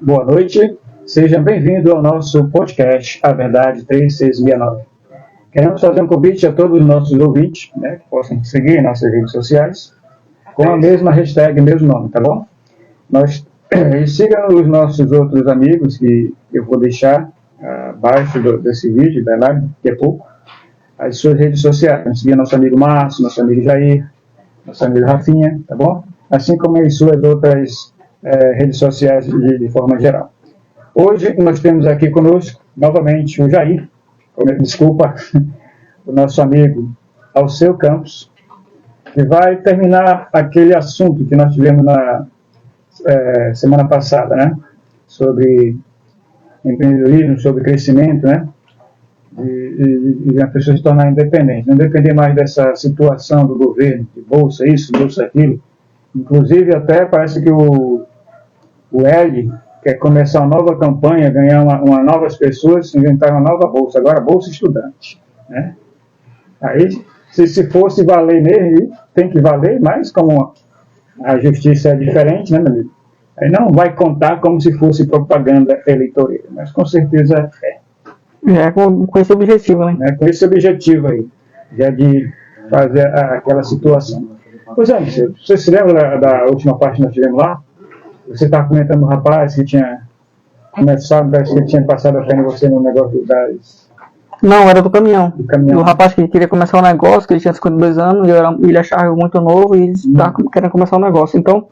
Boa noite, seja bem-vindo ao nosso podcast A Verdade 3669. Queremos fazer um convite a todos os nossos ouvintes, né, que possam seguir nossas redes sociais com a mesma hashtag, mesmo nome, tá bom? Sigam os nossos outros amigos, que eu vou deixar abaixo desse vídeo, da live, daqui a pouco, as suas redes sociais. Seguir nosso amigo Márcio, nosso amigo Jair, nosso amigo Rafinha, tá bom? Assim como as suas outras redes sociais de forma geral. Hoje nós temos aqui conosco, novamente, o Jair, o nosso amigo Alceu Campos, que vai terminar aquele assunto que nós tivemos na semana passada, né? Sobre empreendedorismo, sobre crescimento, né? E a pessoa se tornar independente, não depender mais dessa situação do governo, de bolsa isso, bolsa aquilo. Inclusive, até parece que o L quer começar uma nova campanha, ganhar novas pessoas, inventar uma nova bolsa, agora bolsa estudante, né? Aí, se fosse valer mesmo, tem que valer, mas como a justiça é diferente, né, meu amigo? Aí não vai contar como se fosse propaganda eleitoreira, mas com certeza é. Com esse objetivo, né? Com esse objetivo aí, já de fazer aquela situação. Pois é, você se lembra da última parte que nós tivemos lá? Você estava comentando um rapaz que tinha começado, parece que ele tinha passado a perna em você no negócio das... Não, era do caminhão. Do rapaz que queria começar um negócio, que ele tinha 52 anos, ele achava muito novo e ele estava querendo começar um negócio. Então,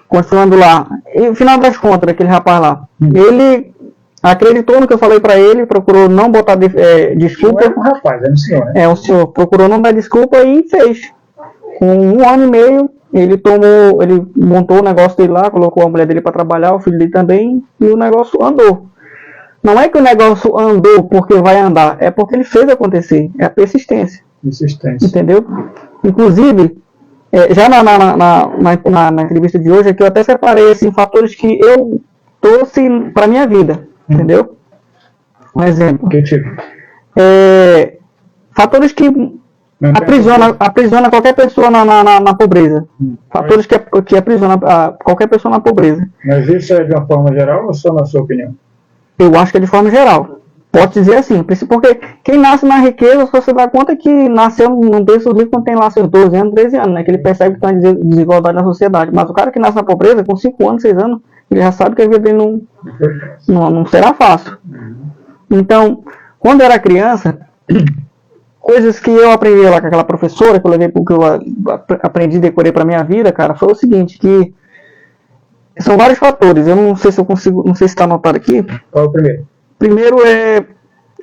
continuando lá, e no final das contas, aquele rapaz lá, ele acreditou no que eu falei para ele, procurou não botar desculpa. Não é um rapaz, é um senhor, né? O senhor procurou não dar desculpa e fez. Com 1 ano e meio, ele montou o negócio dele lá, colocou a mulher dele para trabalhar, o filho dele também, e o negócio andou. Não é que o negócio andou porque vai andar, é porque ele fez acontecer, é a persistência. Entendeu? Inclusive, já na entrevista de hoje, aqui eu até separei assim, fatores que eu trouxe para minha vida, entendeu? Um exemplo. Que tipo? Fatores que aprisiona qualquer pessoa na pobreza. Fatores que aprisiona qualquer pessoa na pobreza. Mas isso é de uma forma geral ou só na sua opinião? Eu acho que é de forma geral. Pode dizer assim, porque quem nasce na riqueza, só se dá conta que nasceu num berço rico quando tem lá seus 12 anos, 13 anos, né? Que ele percebe que tem uma desigualdade na sociedade. Mas o cara que nasce na pobreza, com 5 anos, 6 anos, ele já sabe que a vida dele não será fácil. Então, quando eu era criança, coisas que eu aprendi lá com aquela professora, que eu levei porque eu aprendi e decorei para minha vida, cara, foi o seguinte, que são vários fatores. Eu não sei se eu consigo, não sei se está anotado aqui. Qual é o primeiro? Primeiro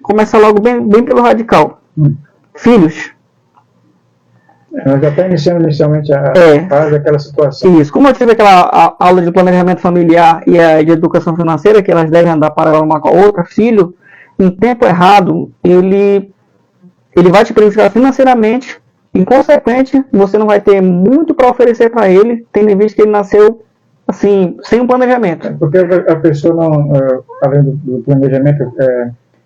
começa logo bem pelo radical. Filhos. Nós já está iniciando inicialmente a fase daquela situação. Isso. Como eu tive aquela aula de planejamento familiar e a de educação financeira, que elas devem andar paralela uma com a outra, filho, em tempo errado, ele vai te prejudicar financeiramente. Em consequente, você não vai ter muito para oferecer para ele, tendo em vista que ele nasceu assim, sem um planejamento. Porque a pessoa não, além do planejamento,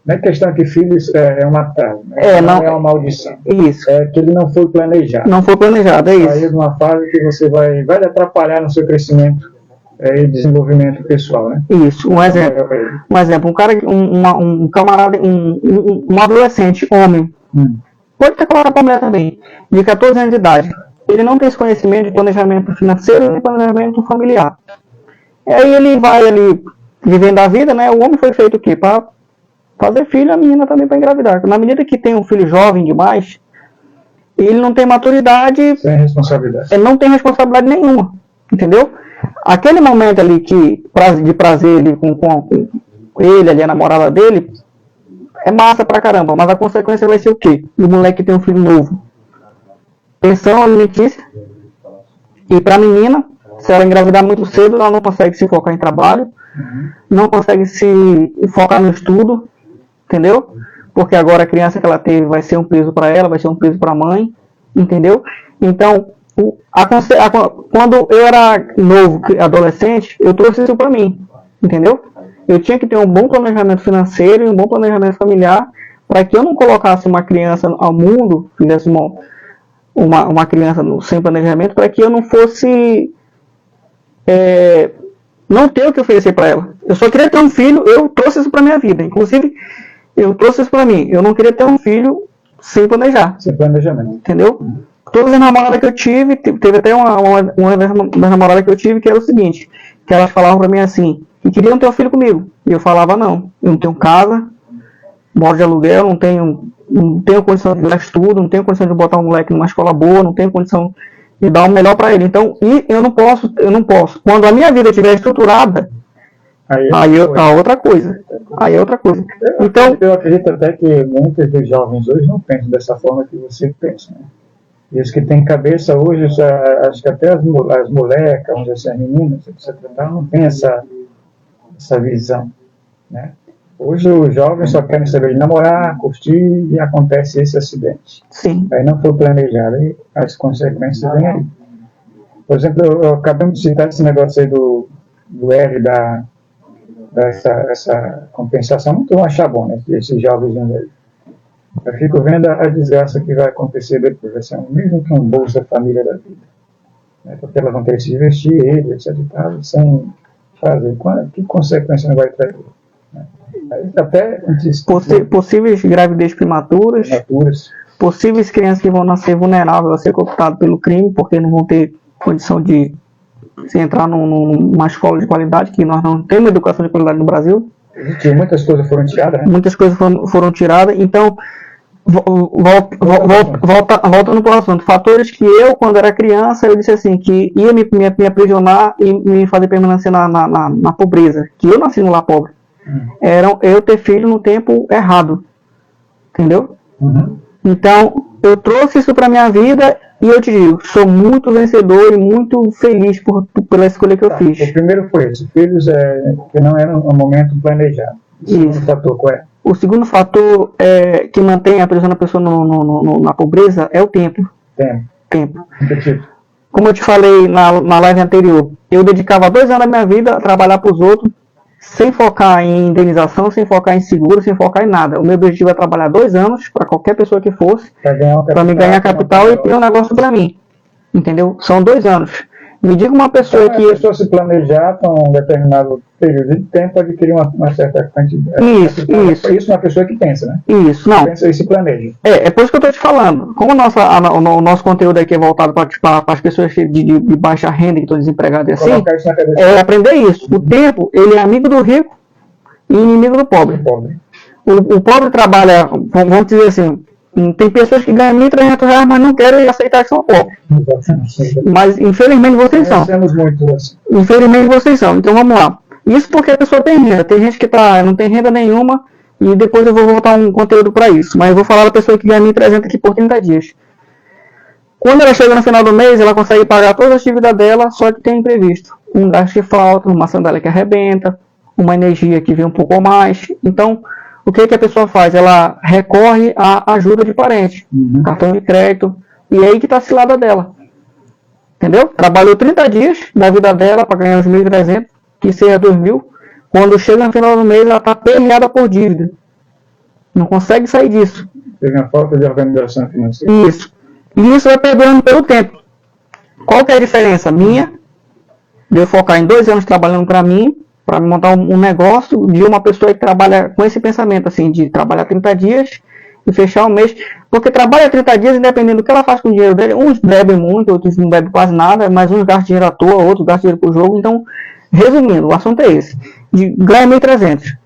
não é questão que filhos é um atraso, né? Não é uma maldição. Isso. É que ele não foi planejado. Não foi planejado, é isso. Aí numa fase que você vai lhe atrapalhar no seu crescimento e desenvolvimento pessoal, né? Isso. Um exemplo, um cara, um camarada, um adolescente, homem, pode ter colocado para a mulher também, de 14 anos de idade. Ele não tem esse conhecimento de planejamento financeiro nem planejamento familiar. E aí ele vai ali vivendo a vida, né? O homem foi feito o quê? Para fazer filho, a menina também para engravidar. Na medida que tem um filho jovem demais, ele não tem maturidade. Sem responsabilidade. Ele não tem responsabilidade nenhuma. Entendeu? Aquele momento ali de prazer ali com ele, ali, a namorada dele, é massa pra caramba. Mas a consequência vai ser o quê? O moleque tem um filho novo. Pensão alimentícia. E para a menina, se ela engravidar muito cedo, ela não consegue se focar em trabalho, não consegue se focar no estudo, entendeu? Porque agora a criança que ela teve vai ser um peso para ela, vai ser um peso para a mãe, entendeu? Então, quando eu era novo, adolescente, eu trouxe isso para mim, entendeu? Eu tinha que ter um bom planejamento financeiro e um bom planejamento familiar para que eu não colocasse uma criança ao mundo, fizesse uma criança sem planejamento, para que eu não fosse não ter o que oferecer para ela. Eu só queria ter um filho, eu trouxe isso para minha vida. Inclusive, eu trouxe isso para mim. Eu não queria ter um filho sem planejar. Sem planejamento. Entendeu? Todas as namoradas que eu tive, teve até uma das namoradas que eu tive que era o seguinte, que elas falavam para mim assim, que queriam ter um filho comigo. E eu falava, não, eu não tenho casa, moro de aluguel, não tenho condição de dar estudo, não tenho condição de botar um moleque numa escola boa, não tenho condição de dar o melhor para ele. Então, e eu não posso. Quando a minha vida estiver estruturada, aí é outra coisa. Então, eu acredito até que muitos dos jovens hoje não pensam dessa forma que você pensa, né? E os que têm cabeça hoje, acho que até as molecas, vamos dizer assim, as meninas, etc., não tem essa visão, né? Hoje os jovens só querem saber de namorar, curtir, e acontece esse acidente. Sim. Aí não foi planejado, e as consequências vêm aí. Por exemplo, eu acabei de citar esse negócio aí do R essa compensação, muito bom achar bom, né? Esses jovens aí. Eu fico vendo a desgraça que vai acontecer depois. Vai ser mesmo que um Bolsa Família da vida, né? Porque elas vão ter que se investir, etc. e tal, sem fazer. Que consequência não vai trazer? Né? Até possíveis gravidez prematuras, possíveis crianças que vão nascer vulneráveis a ser cooptadas pelo crime, porque não vão ter condição de se entrar numa escola de qualidade, que nós não temos educação de qualidade no Brasil. Muitas coisas foram tiradas, né? Muitas coisas foram tiradas. Então, voltando para o assunto, fatores que eu, quando era criança, eu disse assim, que ia me aprisionar e me fazer permanecer na pobreza, que eu nasci no lar pobre. Eram eu ter filho no tempo errado. Entendeu? Uhum. Então, eu trouxe isso para minha vida e eu te digo, sou muito vencedor e muito feliz pela escolha que eu fiz. O primeiro foi esse, filhos que não era um momento planejado. O segundo fator qual é? O segundo fator que mantém a pessoa na pobreza é o tempo. Tempo. Como eu te falei na live anterior, eu dedicava 2 anos da minha vida a trabalhar para os outros, sem focar em indenização, sem focar em seguro, sem focar em nada. O meu objetivo é trabalhar 2 anos para qualquer pessoa que fosse, para me ganhar capital e ter um negócio para mim. Entendeu? São 2 anos. Me diga uma pessoa que... A pessoa se planejar para um determinado período de tempo, adquirir uma certa quantidade. Isso uma pessoa que pensa, né? Isso, não. Pensa e se planeja. É por isso que eu estou te falando. Como o nosso conteúdo aqui é voltado para as pessoas de baixa renda, que estão desempregadas assim, é aprender isso. O tempo, ele é amigo do rico e inimigo do pobre. O pobre trabalha, vamos dizer assim, tem pessoas que ganham R$1.300, mas não querem aceitar que são pobres. Mas infelizmente vocês são. Infelizmente vocês são. Então vamos lá. Isso porque a pessoa tem renda. Tem gente que não tem renda nenhuma, e depois eu vou voltar um conteúdo para isso. Mas eu vou falar da pessoa que ganha R$1.300 aqui por 30 dias. Quando ela chega no final do mês, ela consegue pagar toda a dívida dela, só que tem imprevisto. Um gasto que falta, uma sandália que arrebenta, uma energia que vem um pouco mais. Então, o que a pessoa faz? Ela recorre à ajuda de parente, cartão de crédito, e é aí que está a cilada dela. Entendeu? Trabalhou 30 dias da vida dela para ganhar uns 1.300, que seja 2.000. Quando chega no final do mês, ela está permeada por dívida. Não consegue sair disso. Teve uma falta de organização financeira. Isso. E isso vai perdendo pelo tempo. Qual que é a diferença minha de eu focar em 2 anos trabalhando para mim, para montar um negócio, de uma pessoa que trabalha com esse pensamento, assim, de trabalhar 30 dias e fechar o mês, porque trabalha 30 dias, independendo do que ela faz com o dinheiro dele, uns bebem muito, outros não bebem quase nada, mas uns gastam dinheiro à toa, outros gastam dinheiro pro jogo. Então, resumindo, o assunto é esse, ganha 1.300.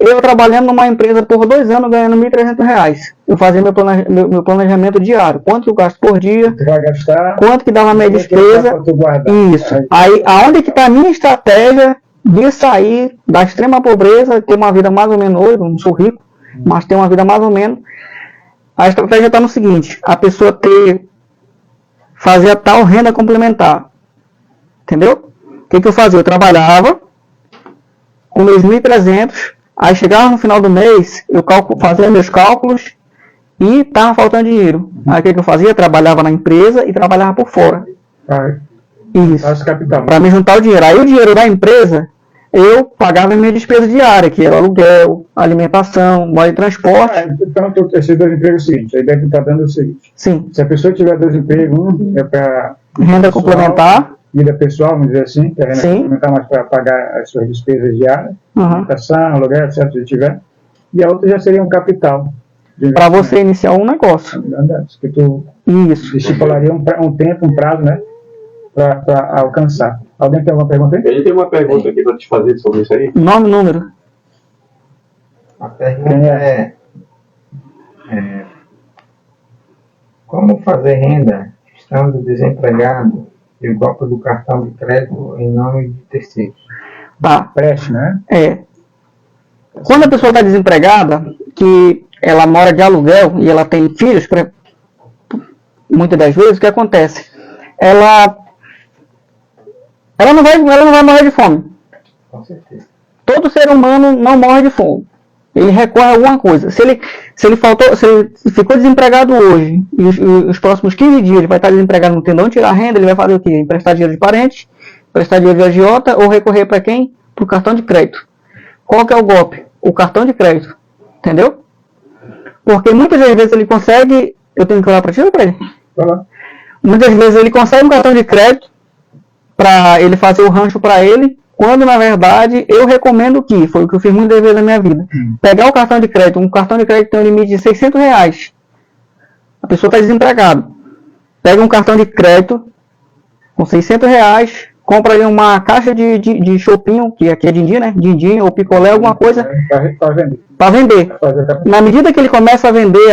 Eu trabalhando numa empresa por 2 anos, ganhando R$1.300. Eu fazia meu planejamento diário. Quanto eu gasto por dia, quanto que dava a minha despesa. Isso. Aí, aonde que está a minha estratégia de sair da extrema pobreza, ter uma vida mais ou menos hoje, não sou rico, mas ter uma vida mais ou menos. A estratégia está no seguinte: a pessoa fazer a tal renda complementar. Entendeu? O que eu fazia? Eu trabalhava com meus 1.300, aí chegava no final do mês, eu fazia meus cálculos e estava faltando dinheiro. Aí o que eu fazia? Eu trabalhava na empresa e trabalhava por fora. Isso. Para me juntar o dinheiro. Aí o dinheiro da empresa eu pagava a minha despesa diária, que era aluguel, alimentação, modo de transporte. Então, esses dois empregos é o seguinte, a ideia que está dando é o seguinte. Sim. Se a pessoa tiver dois empregos, um é para renda complementar, vida pessoal, vamos dizer assim, que é renda sim, complementar mais para pagar as suas despesas diárias, uhum, alimentação, aluguel, etc., se tiver, e a outra já seria um capital. Para você iniciar um negócio. Que tu Isso. estipularia um tempo, um prazo, né, para alcançar. Alguém tem alguma pergunta aí? Ele tem uma pergunta aqui para te fazer sobre isso aí. Nome e número. A pergunta é como fazer renda estando desempregado e o golpe do cartão de crédito em nome de terceiros? Tá. Preste, né? Quando a pessoa está desempregada, que ela mora de aluguel e ela tem filhos, muitas das vezes, o que acontece? Ela não vai morrer de fome. Com certeza. Todo ser humano não morre de fome. Ele recorre a alguma coisa. Se ele ficou desempregado hoje e os próximos 15 dias ele vai estar desempregado, não tendo onde tirar renda, ele vai fazer o quê? Emprestar dinheiro de parente, emprestar dinheiro de agiota ou recorrer para quem? Para o cartão de crédito. Qual que é o golpe? O cartão de crédito. Entendeu? Porque muitas das vezes ele consegue... Eu tenho que olhar para ti ou para ele? Muitas vezes ele consegue um cartão de crédito para ele fazer o rancho para ele, quando na verdade eu recomendo que, foi o que eu fiz muitas vezes na minha vida, pegar o cartão de crédito, um cartão de crédito tem um limite de R$600, a pessoa está desempregada, pega um cartão de crédito com R$600, compra ali uma caixa de chopinho, que aqui é din-din, né? Din-din ou picolé, alguma coisa, para vender. Na medida que ele começa a vender,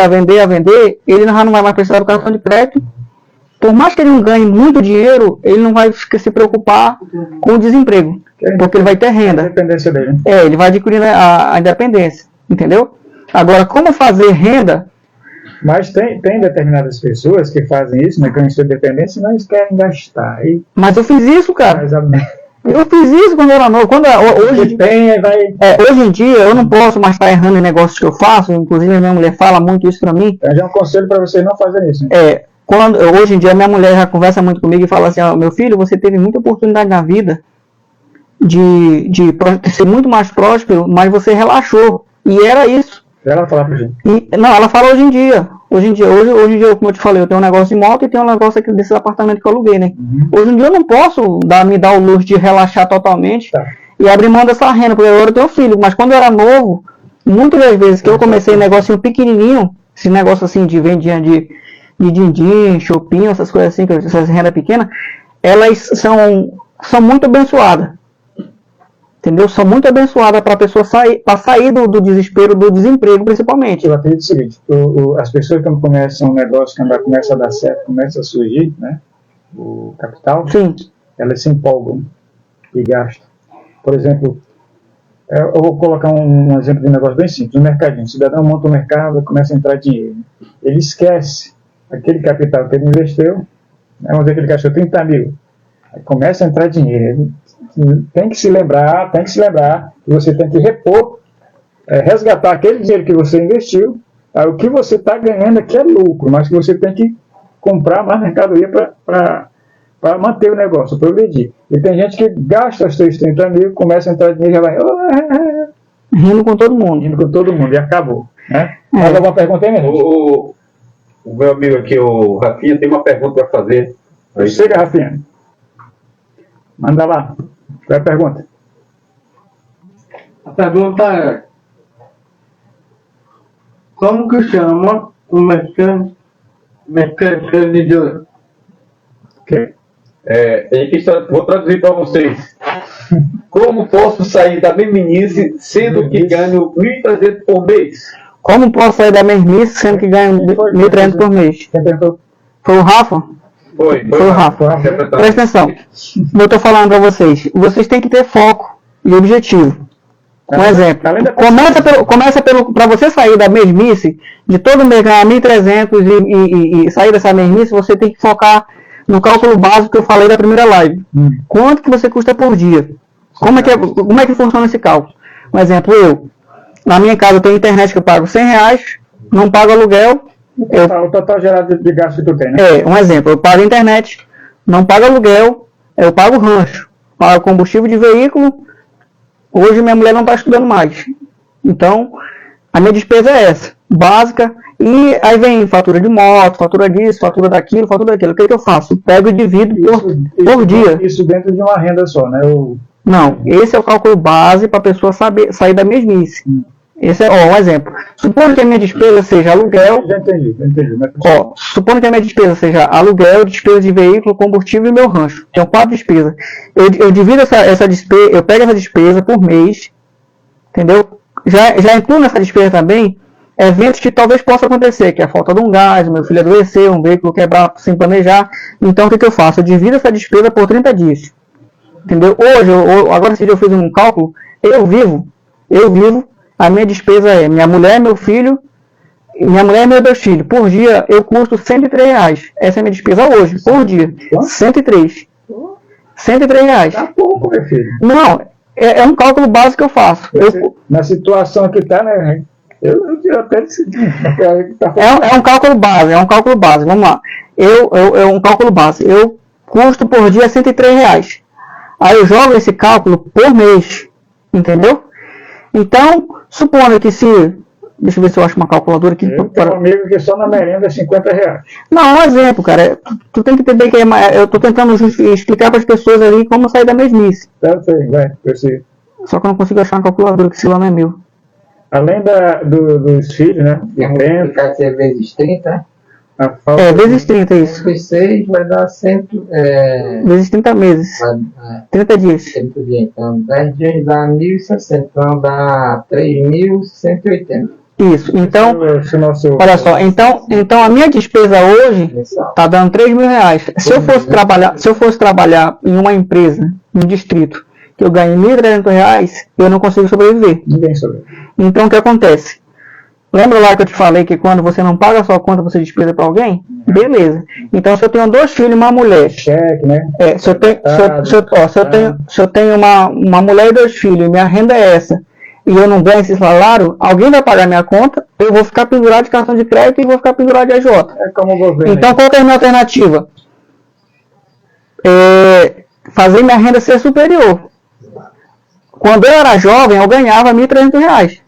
ele já não vai mais precisar do cartão de crédito. Por mais que ele não ganhe muito dinheiro, ele não vai se preocupar com o desemprego, porque ele vai ter renda. A independência dele. Ele vai adquirir a independência, entendeu? Agora, como fazer renda? Mas tem determinadas pessoas que fazem isso, né, ganham sua independência, mas querem gastar. Mas eu fiz isso, cara. Eu fiz isso quando eu era novo. Hoje em dia, eu não posso mais estar errando em negócios que eu faço, inclusive a minha mulher fala muito isso pra mim. Já é um conselho para vocês não fazerem isso. Né? Hoje em dia, minha mulher já conversa muito comigo e fala assim, meu filho, você teve muita oportunidade na vida de ser muito mais próspero, mas você relaxou. E era isso. Ela fala pra gente. Não, ela fala hoje em dia. Hoje em dia, como eu te falei, eu tenho um negócio de moto e tenho um negócio aqui desses apartamentos que eu aluguei, né? Hoje em dia eu não posso me dar o luxo de relaxar totalmente e abrir mão dessa renda, porque agora eu tenho filho. Mas quando eu era novo, muitas das vezes que eu comecei negocinho pequenininho, esse negócio assim de vendinha de din-din, chopinho, essas coisas assim, essas rendas pequenas, elas são muito abençoadas. Entendeu? São muito abençoadas para a pessoa sair do desespero, do desemprego, principalmente. Eu acredito o seguinte, as pessoas quando começam um negócio, quando começa a dar certo, começa a surgir, né, o capital, sim, elas se empolgam e gastam. Por exemplo, eu vou colocar um exemplo de um negócio bem simples, um mercadinho. O cidadão monta um mercado, começa a entrar dinheiro. Ele esquece aquele capital que ele investiu, né, vamos dizer que ele gastou 30 mil, aí começa a entrar dinheiro. Tem que se lembrar que você tem que repor, resgatar aquele dinheiro que você investiu, o que você está ganhando aqui é lucro, mas que você tem que comprar mais mercadoria para manter o negócio, progredir. E tem gente que gasta os 30 mil, começa a entrar dinheiro e já vai rindo com todo mundo, e acabou. Né? Mais alguma pergunta aí, mesmo? O meu amigo aqui, o Rafinha, tem uma pergunta para fazer. Chega, Rafinha. Manda lá. Qual é a pergunta? A pergunta é: como que chama o mecanizador? Okay. Vou traduzir para vocês. Como posso sair da mesmice sendo que ganho 1.300 por mês? Como posso sair da mesmice sendo que ganho 1.300 por mês? Quem perguntou? Foi o Rafa? Foi o Rafa. Presta atenção. Eu estou falando para vocês. Vocês têm que ter foco e objetivo. Um exemplo. Começa para você sair da mesmice, de todo mês ganhar 1.300 e sair dessa mesmice, você tem que focar no cálculo básico que eu falei da primeira live. Quanto que você custa por dia? Como é que funciona esse cálculo? Um exemplo, na minha casa eu tenho internet que eu pago R$100, não pago aluguel. O total gerado de gasto que tu tem, né? Um exemplo, eu pago internet, não pago aluguel, eu pago rancho, pago combustível de veículo Hoje minha mulher não está estudando mais. Então, a minha despesa é essa, básica. E aí vem fatura de moto, fatura disso, fatura daquilo, fatura daquilo. O que eu faço? Pego e divido por dia. Isso dentro de uma renda só, né? Não, esse é o cálculo base para a pessoa sair da mesmice. Esse é um exemplo. Supondo que a minha despesa seja aluguel. Já entendi. Supondo que a minha despesa seja aluguel, despesa de veículo, combustível e meu rancho. Então, 4 despesas. Eu divido essa despesa, eu pego essa despesa por mês, entendeu? Já incluo nessa despesa também eventos que talvez possa acontecer, que é a falta de um gás, meu filho adoecer, um veículo quebrar sem planejar. Então, o que eu faço? Eu divido essa despesa por 30 dias. Entendeu? Agora esse dia eu fiz um cálculo, eu vivo, a minha despesa é minha mulher, meu filho, minha mulher e meus 2 filhos. Por dia eu custo R$103. Essa é a minha despesa hoje, por dia. 103. R$103. Tá pouco, meu filho. Não, é um cálculo básico que eu faço. Na situação que tá, né? Eu até decidi. É um cálculo base, vamos lá. É um cálculo base. Eu custo por dia R$103. Aí eu jogo esse cálculo por mês, entendeu? Então, supondo que deixa eu ver se eu acho uma calculadora aqui. Eu tenho um amigo que só na merenda é R$50. Não, é um exemplo, cara. Tu tem que entender que eu tô tentando explicar para as pessoas ali como sair da mesmice. Vai, preciso. Só que eu não consigo achar uma calculadora, que esse lá não é meu. Além dos filhos, né? Multiplicar ser vezes 30. Vezes 30, isso. Vezes 6 vai dar 100. Vezes 30 meses. 30 dias. 30 dias. Então, 10 dias dá 1.060. Então, dá 3.180. Isso. Então, olha só. Então, a minha despesa hoje está dando R$3.000. Se eu fosse trabalhar em uma empresa, em um distrito, que eu ganho R$1.300, eu não consigo sobreviver. Ninguém sobrevive. Então, o que acontece? Lembra lá que eu te falei que quando você não paga a sua conta, você despesa para alguém? Beleza. Então, se eu tenho 2 filhos e uma mulher... Cheque, né? Se eu tenho uma mulher e 2 filhos, e minha renda é essa, e eu não ganho esse salário, alguém vai pagar minha conta, eu vou ficar pendurado de cartão de crédito e vou ficar pendurado de AJ. É como o governo. Então, qual que é a minha alternativa? Fazer minha renda ser superior. Quando eu era jovem, eu ganhava R$1.300.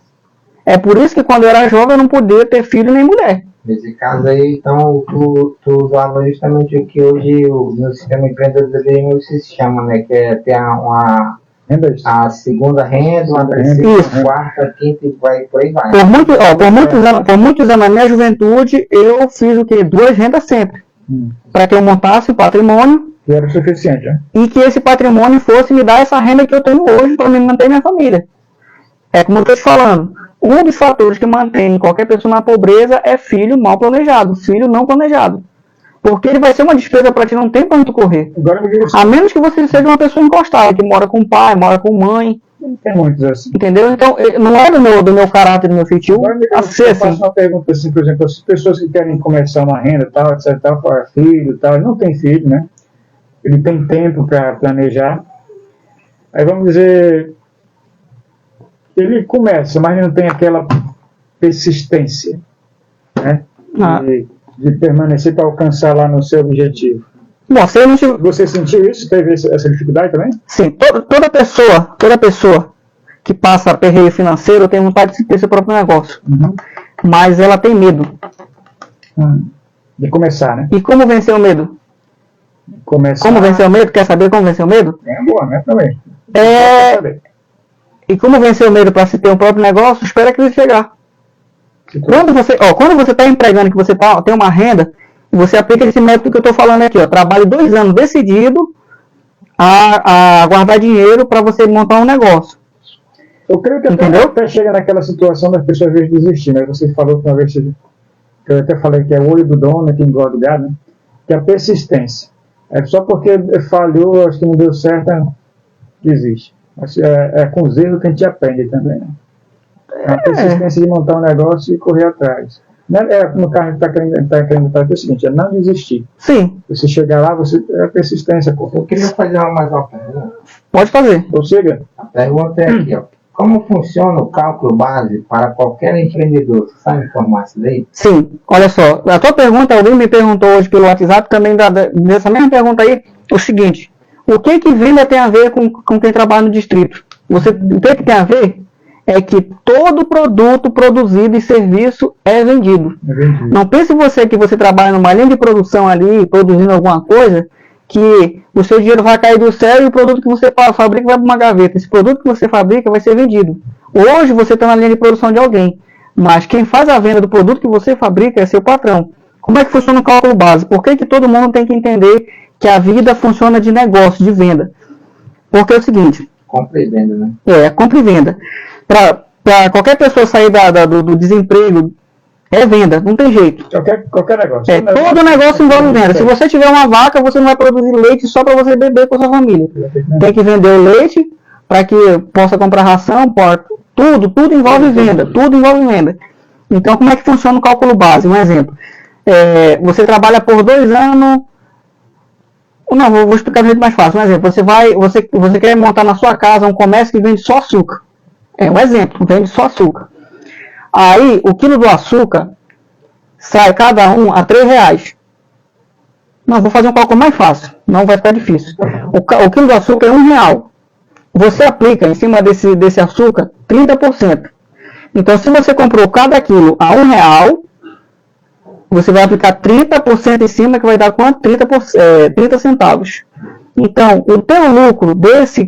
É por isso que quando eu era jovem, eu não podia ter filho nem mulher. Nesse caso aí, então, tu usava justamente o que hoje no sistema empreendedorismo se chama, né? Que é ter a segunda renda, a terceira, a quarta, quinta e vai por aí vai. Por muitos anos na minha juventude, eu fiz o quê? 2 rendas sempre. Para que eu montasse o patrimônio. Que era o suficiente, né? E que esse patrimônio fosse me dar essa renda que eu tenho hoje para me manter minha família. É como eu estou te falando. Um dos fatores que mantém qualquer pessoa na pobreza é filho mal planejado, filho não planejado. Porque ele vai ser uma despesa para ti, não tem para onde tu correr. A menos que você seja uma pessoa encostada, que mora com pai, mora com mãe. Tem muitos assim. Entendeu? Então, não é do meu caráter, do meu feitio, a ser assim. Eu faço uma pergunta assim, por exemplo, as pessoas que querem começar uma renda, tal, etc, tal, para filho, tal, ele não tem filho, né? Ele tem tempo para planejar. Aí vamos dizer, ele começa, mas não tem aquela persistência, né? De permanecer para alcançar lá no seu objetivo. Bom, Você sentiu isso? Teve essa dificuldade também? Sim, toda pessoa que passa perreio financeiro tem vontade de ter seu próprio negócio. Mas ela tem medo. De começar, né? E como vencer o medo? Como vencer o medo? Quer saber como vencer o medo? É boa, né? Também. E como vencer o medo para se ter um próprio negócio? Espera a crise chegar. Quando você está empregando, que você tem uma renda, você aplica esse método que eu estou falando aqui. Trabalhe 2 anos decidido a guardar dinheiro para você montar um negócio. Eu creio que até chega naquela situação das pessoas às vezes desistir, né? Você falou que uma vez, que eu até falei que é o olho do dono que engorda o gado, né? Que é a persistência. É só porque falhou, acho que não deu certo, desiste. É com os erros que a gente aprende também, né? A persistência de montar um negócio e correr atrás. No carro está querendo fazer o seguinte, é não desistir. Sim. Você chegar lá, é a persistência. Eu queria fazer mais uma pergunta. Pode fazer. Prossiga. A pergunta é aqui, ó. Como funciona o cálculo base para qualquer empreendedor? Você sabe informar isso daí? Sim. Olha só, a tua pergunta, alguém me perguntou hoje pelo WhatsApp, também dessa mesma pergunta aí, o seguinte, o que venda tem a ver com quem trabalha no distrito? O que tem a ver? É que todo produto produzido e serviço é vendido. Não pense você que você trabalha numa linha de produção ali, produzindo alguma coisa, que o seu dinheiro vai cair do céu e o produto que você fabrica vai para uma gaveta. Esse produto que você fabrica vai ser vendido. Hoje você está na linha de produção de alguém, mas quem faz a venda do produto que você fabrica é seu patrão. Como é que funciona o cálculo base? Por que todo mundo tem que entender que a vida funciona de negócio, de venda? Porque é o seguinte... Compra e venda, né? Compra e venda. Para qualquer pessoa sair do desemprego, é venda, não tem jeito. Qualquer negócio. Todo negócio envolve venda. Se você tiver uma vaca, você não vai produzir leite só para você beber com a sua família. Tem que vender o leite para que possa comprar ração, tudo envolve venda. Tudo envolve venda. Então, como é que funciona o cálculo base? Um exemplo. Você trabalha por 2 anos... Não, vou explicar de jeito mais fácil. Um exemplo, você quer montar na sua casa um comércio que vende só açúcar. Um exemplo, vende só açúcar. Aí, o quilo do açúcar sai cada um a R$3. Não, vou fazer um cálculo mais fácil, não vai ficar difícil. O quilo do açúcar é R$1. Você aplica em cima desse açúcar 30%. Então, se você comprou cada quilo a R$1, você vai aplicar 30% em cima, que vai dar quanto? 30 centavos. Então, o teu lucro desse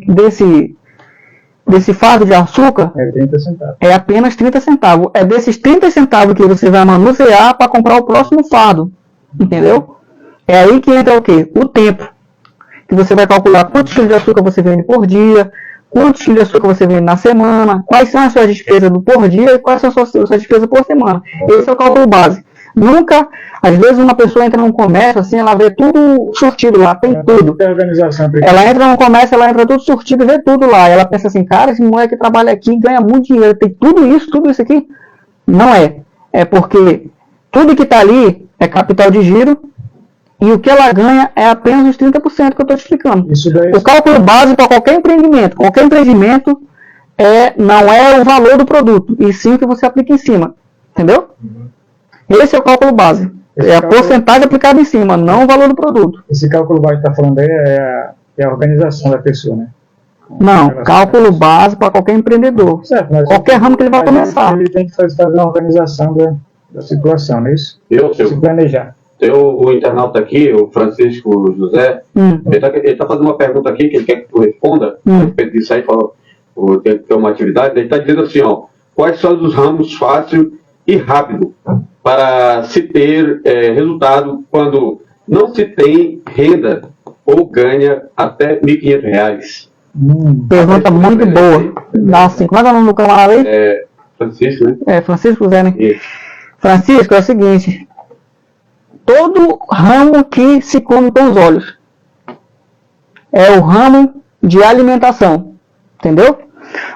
fardo de açúcar 30 centavos. É apenas 30 centavos. É desses 30 centavos que você vai manusear para comprar o próximo fardo. Entendeu? É aí que entra o quê? O tempo. Que você vai calcular quantos quilos de açúcar você vende por dia, quantos quilos de açúcar você vende na semana, quais são as suas despesas por dia e quais são as suas despesas por semana. Esse é o cálculo base. Nunca, às vezes uma pessoa entra num comércio, assim, ela vê tudo surtido lá, tem tudo. Ela entra num comércio, ela entra tudo surtido e vê tudo lá. Ela pensa assim, cara, esse moleque trabalha aqui, ganha muito dinheiro, tem tudo isso aqui. Não é. É porque tudo que está ali é capital de giro e o que ela ganha é apenas os 30% que eu estou te explicando. O cálculo base para qualquer empreendimento não é o valor do produto, e sim o que você aplica em cima. Entendeu? Esse é o cálculo base. A porcentagem aplicada em cima, não o valor do produto. Esse cálculo base que está falando aí é a organização da pessoa, né? Não, cálculo base para qualquer empreendedor. Certo, qualquer ramo que ele vai começar. Ele tem que fazer uma organização da situação, não é isso? Se planejar. Tem o internauta aqui, o Francisco José, ele está fazendo uma pergunta aqui que ele quer que tu responda a respeito disso aí, falou, tem que ter uma atividade. Ele está dizendo assim, ó, quais são os ramos fácil e rápido para se ter resultado quando não se tem renda ou ganha até R$1.500? Pergunta muito boa. Nossa, como é o nome do camarada aí? Francisco, né? Francisco Zé, né? Isso. Francisco, é o seguinte. Todo ramo que se come com os olhos é o ramo de alimentação. Entendeu?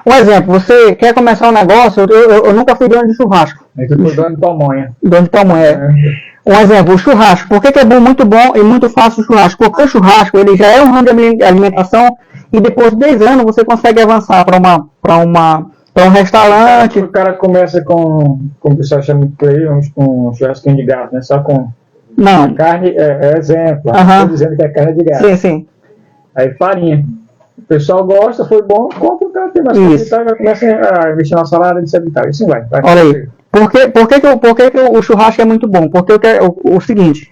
Um exemplo, você quer começar um negócio, eu nunca fui dono de churrasco. Eu fui dono de pamonha. Dono de pamonha, Um exemplo, o churrasco. Por que é bom, muito bom e muito fácil o churrasco? Porque o churrasco ele já é um ramo de alimentação e depois de 10 anos você consegue avançar para um restaurante. O cara começa com, como o pessoal chama por aí, com churrasquinho de gato, né? Só com Não. carne, exemplo. Estou dizendo que é carne de gato. Sim. Aí farinha. O pessoal gosta, foi bom, compra o cara tem mais coisa, vai começa a investir na salada, etc e tal. Isso vai. Olha aí. Por que o churrasco é muito bom? Porque o seguinte,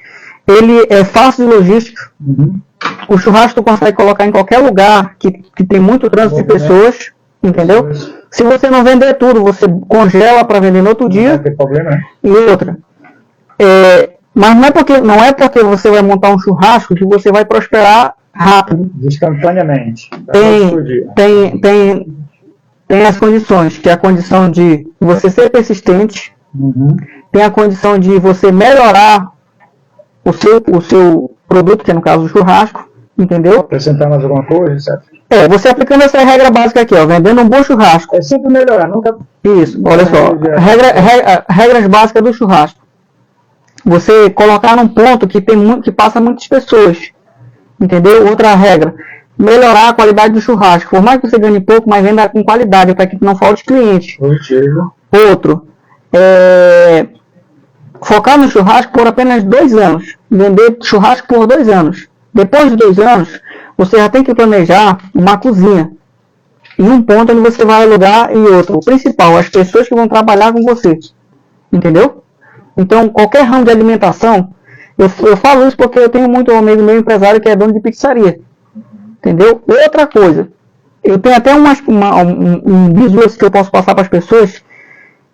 ele é fácil de logística. O churrasco tu consegue colocar em qualquer lugar que tem muito trânsito de pessoas, entendeu? Se você não vender tudo, você congela para vender no outro dia. Não tem problema, né? E outra. Mas não é porque você vai montar um churrasco que você vai prosperar rápido. Instantaneamente. Tem as condições, que é a condição de você ser persistente, tem a condição de você melhorar o seu produto, que é no caso o churrasco, entendeu? Acrescentar mais alguma coisa, certo? Você aplicando essa regra básica aqui, ó, vendendo um bom churrasco. É sempre melhorar, nunca... Isso, olha só, regras básicas do churrasco. Você colocar num ponto que passa muitas pessoas, entendeu? Outra regra, melhorar a qualidade do churrasco. Por mais que você ganhe pouco, mas venda com qualidade, para que não falte cliente. Outro, focar no churrasco por apenas 2 anos. Vender churrasco por 2 anos. Depois de 2 anos, você já tem que planejar uma cozinha. e um ponto onde você vai alugar e outro. O principal, as pessoas que vão trabalhar com você. Entendeu? Então, qualquer ramo de alimentação, eu falo isso porque eu tenho muito amigo meu empresário que é dono de pizzaria. Entendeu? Outra coisa, eu tenho até um bizu que eu posso passar para as pessoas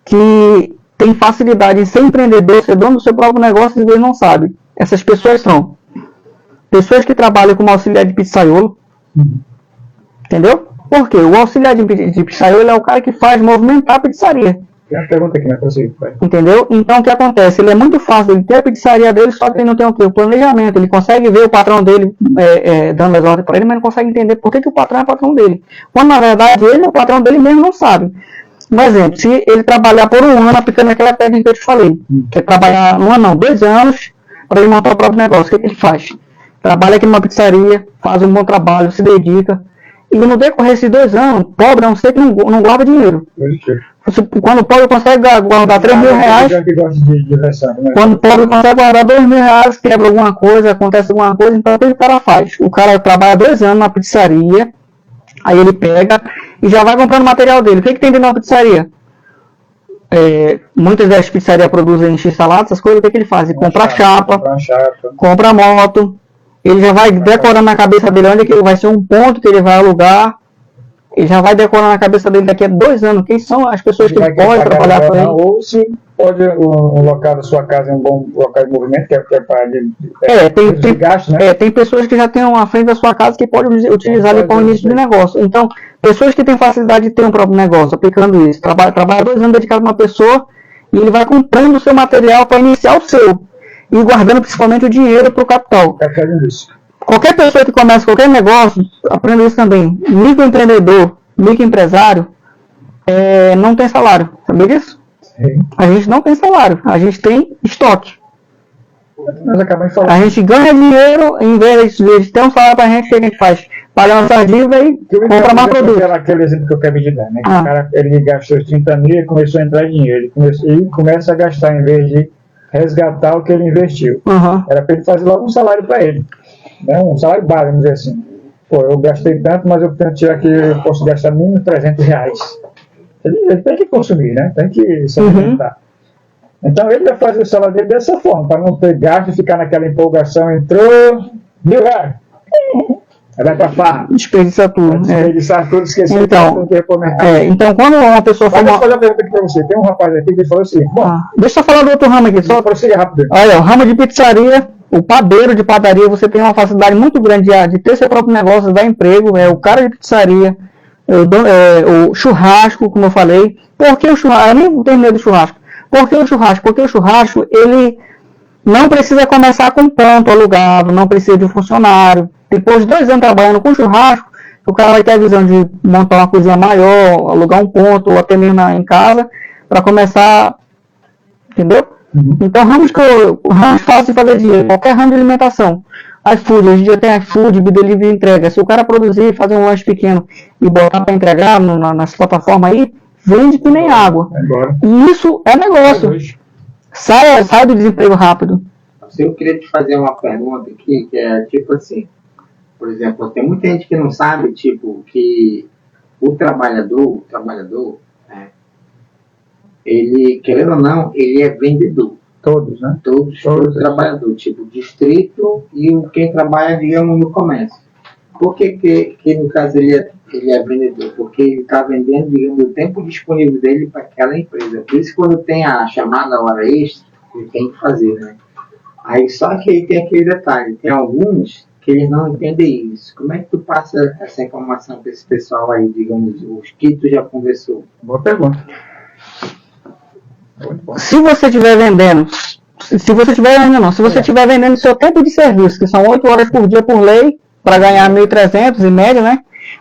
que tem facilidade em ser empreendedor, ser dono do seu próprio negócio e eles não sabem. Essas pessoas são pessoas que trabalham como auxiliar de pizzaiolo. Entendeu? Por quê? O auxiliar de pizzaiolo é o cara que faz movimentar a pizzaria. Tem uma pergunta aqui, não é possível. Entendeu? Então o que acontece? Ele é muito fácil, ele tem a pizzaria dele, só que ele não tem o quê? O planejamento. Ele consegue ver o patrão dele dando as ordens para ele, mas não consegue entender por que o patrão é o patrão dele. Quando na verdade ele, o patrão dele mesmo não sabe. Um exemplo, se ele trabalhar por um ano aplicando aquela técnica que eu te falei, que é trabalhar 2 anos para ele montar o próprio negócio, o que ele faz? Trabalha aqui numa pizzaria, faz um bom trabalho, se dedica, e no decorrer desses 2 anos, pobre é um ser que não guarda dinheiro. Quando o pobre consegue guardar 3 mil reais, quando o pobre consegue guardar 2 mil reais, quebra alguma coisa, acontece alguma coisa, então o que o cara faz? O cara trabalha 2 anos na pizzaria, aí ele pega e já vai comprando material dele. O que tem dentro da pizzaria? Muitas das pizzarias produzem x-saladas, essas coisas, o que ele faz? Ele compra chapa, compra moto, ele já vai decorando na cabeça dele onde que vai ser um ponto que ele vai alugar. Ele já vai decorando na cabeça dele daqui a 2 anos quem são as pessoas que podem trabalhar com ele. Ou se pode um local da sua casa é um bom local de movimento, que é para tem gasto, né? Tem pessoas que já têm uma frente da sua casa que podem utilizar ali para o início do negócio. Então, pessoas que têm facilidade de ter um próprio negócio, aplicando isso, trabalha 2 anos dedicado a uma pessoa e ele vai comprando o seu material para iniciar o seu e guardando principalmente o dinheiro para o capital. Qualquer pessoa que começa qualquer negócio, aprenda isso também. Microempreendedor, microempresário, não tem salário. Sabia disso? Sim. A gente não tem salário, a gente tem estoque. Nós acabamos de falar. A gente ganha dinheiro, em vez de ter um salário pra gente, o que a gente faz? Paga nossa dívida e compra mais produto. Aquele exemplo que eu acabei de dar, né? O cara, ele gastou 30 mil e começou a entrar dinheiro. Ele começa a gastar em vez de resgatar o que ele investiu. Era para ele fazer logo um salário para ele. Né? Um salário básico, vamos dizer assim. Pô, eu gastei tanto, mas eu tenho que tirar aqui, eu posso gastar mínimo 300 reais. Ele tem que consumir, né? Tem que se alimentar. Então ele vai fazer o salário dele dessa forma, para não ter gasto e ficar naquela empolgação, entrou, mil reais. Aí vai para farra. Desperdiça tudo. Desperdiçar tudo, esquecer então, que então, quando uma pessoa fala. Deixa eu fazer uma pergunta aqui para você. Tem um rapaz aqui que falou assim. Deixa eu falar do outro ramo aqui, só prossiga rápido. Olha, o ramo de pizzaria, o padeiro de padaria, você tem uma facilidade muito grande de ter seu próprio negócio, dar emprego, o cara de pizzaria, o churrasco, como eu falei. Por que o churrasco? Eu nem terminei do churrasco. Por que o churrasco? Porque o churrasco, ele não precisa começar com ponto alugado, não precisa de funcionário. Depois de 2 anos trabalhando com churrasco, o cara vai ter a visão de montar uma cozinha maior, alugar um ponto, ou até mesmo em casa, para começar, entendeu? Então, ramos fácil de fazer dinheiro, qualquer ramo de alimentação. iFood, hoje em dia tem iFood, delivery e entrega. Se o cara produzir, fazer um lanche pequeno e botar para entregar nas plataformas aí, vende que nem água. E isso é negócio. Sai do desemprego rápido. Eu queria te fazer uma pergunta aqui, que é tipo assim, por exemplo, tem muita gente que não sabe, tipo, que o trabalhador, né, ele, querendo ou não, ele é vendedor. Todos, né? Todos trabalhadores, tipo, distrito e quem trabalha, digamos, no comércio. Por que no caso ele é vendedor? Porque ele está vendendo, digamos, o tempo disponível dele para aquela empresa. Por isso, quando tem a chamada hora extra, ele tem que fazer, né? Aí só que aí tem aquele detalhe, tem alguns que eles não entendem isso. Como é que tu passa essa informação para esse pessoal aí, digamos, os que tu já conversou? Boa pergunta. Se você estiver vendendo, se você estiver vendendo seu tempo de serviço, que são 8 horas por dia por lei, para ganhar 1.300 em média, né?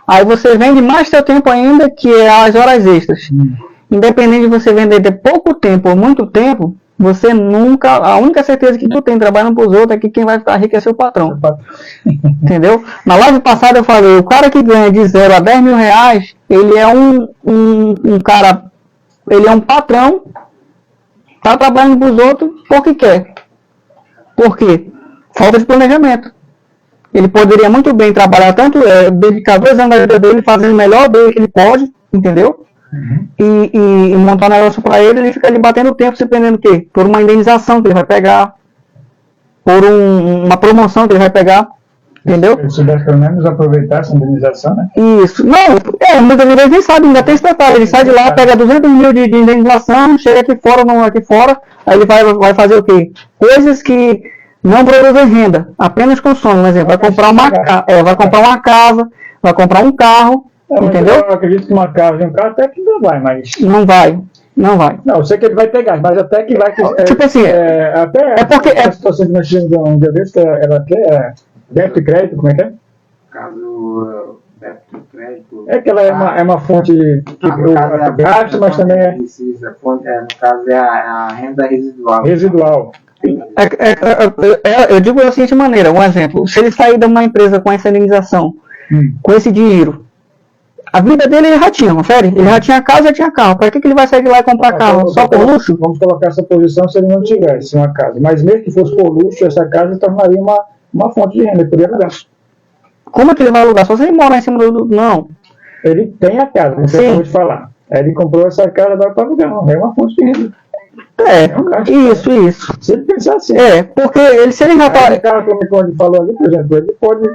Aí você vende mais seu tempo ainda, que é as horas extras. Independente de você vender de pouco tempo ou muito tempo, você nunca, a única certeza que tu tem trabalhando para os outros é que quem vai ficar rico é seu patrão. Entendeu? Na live passada eu falei, o cara que ganha de 0 a 10 mil reais, ele é um cara, ele é um patrão, tá trabalhando para os outros porque quer. Por quê? Falta de planejamento. Ele poderia muito bem trabalhar tanto, dedicar 2 anos da vida dele, fazendo o melhor dele que ele pode, entendeu? E montar um negócio para ele, ele fica ali batendo tempo, se prendendo o quê? Por uma indenização que ele vai pegar, por uma promoção que ele vai pegar, entendeu? Se soubesse pelo menos aproveitar essa indenização, né? Isso. Não, muitas vezes nem sabe, ainda tem esse detalhe. Ele sai de lá, pega 200 mil de indenização, chega aqui fora, aí ele vai fazer o quê? Coisas que não produzem renda, apenas consome. Por exemplo, vai comprar uma casa, vai comprar um carro, entendeu? Eu acredito que uma casa e um carro até que não vai, mas... Não vai. Não, eu sei que ele vai ter gás, mas até que vai... Tipo assim... É porque... A situação que nós tivemos um dia desse, ela quer... Débito e crédito, como é que é? Caso débito e crédito... É que ela é uma fonte que eu gasto, mas também é... No caso é a renda residual. Residual. Eu digo da seguinte maneira, um exemplo. Se ele sair de uma empresa com essa indenização, com esse dinheiro, a vida dele ele já tinha, confere? Ele já tinha casa, já tinha carro. Para que ele vai sair de lá e comprar carro? Só por luxo? Vamos colocar essa posição se ele não tivesse uma casa. Mas mesmo que fosse por luxo, essa casa tornaria uma fonte de renda. Ele poderia alugar. Como é que ele vai alugar? Só se ele morar em cima do... Não. Ele tem a casa, não sei como te falar. Aí ele comprou essa casa, vai para alugar. Não, é uma fonte de renda. Isso. Se ele pensar assim. Porque se ele já tá... O cara, como ele falou ali, por exemplo, ele pode...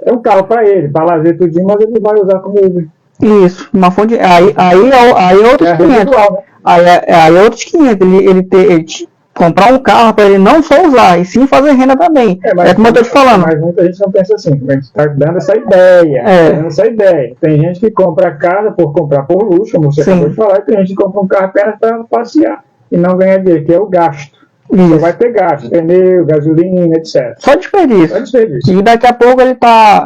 É um carro para ele, para lazer tudinho, mas ele vai usar como Uber. Isso, uma fonte... Aí é outros 500. Né? Aí é outros 500. Ele comprar um carro para ele não só usar, e sim fazer renda também. Como eu tô te falando. Mas muita gente não pensa assim. A gente está dando essa ideia. Tem gente que compra casa por comprar por luxo, como você acabou de falar, e tem gente que compra um carro apenas para passear e não ganha dinheiro, que é o gasto. Você vai ter gasto, pneu, gasolina, etc. Só desperdício. E daqui a pouco ele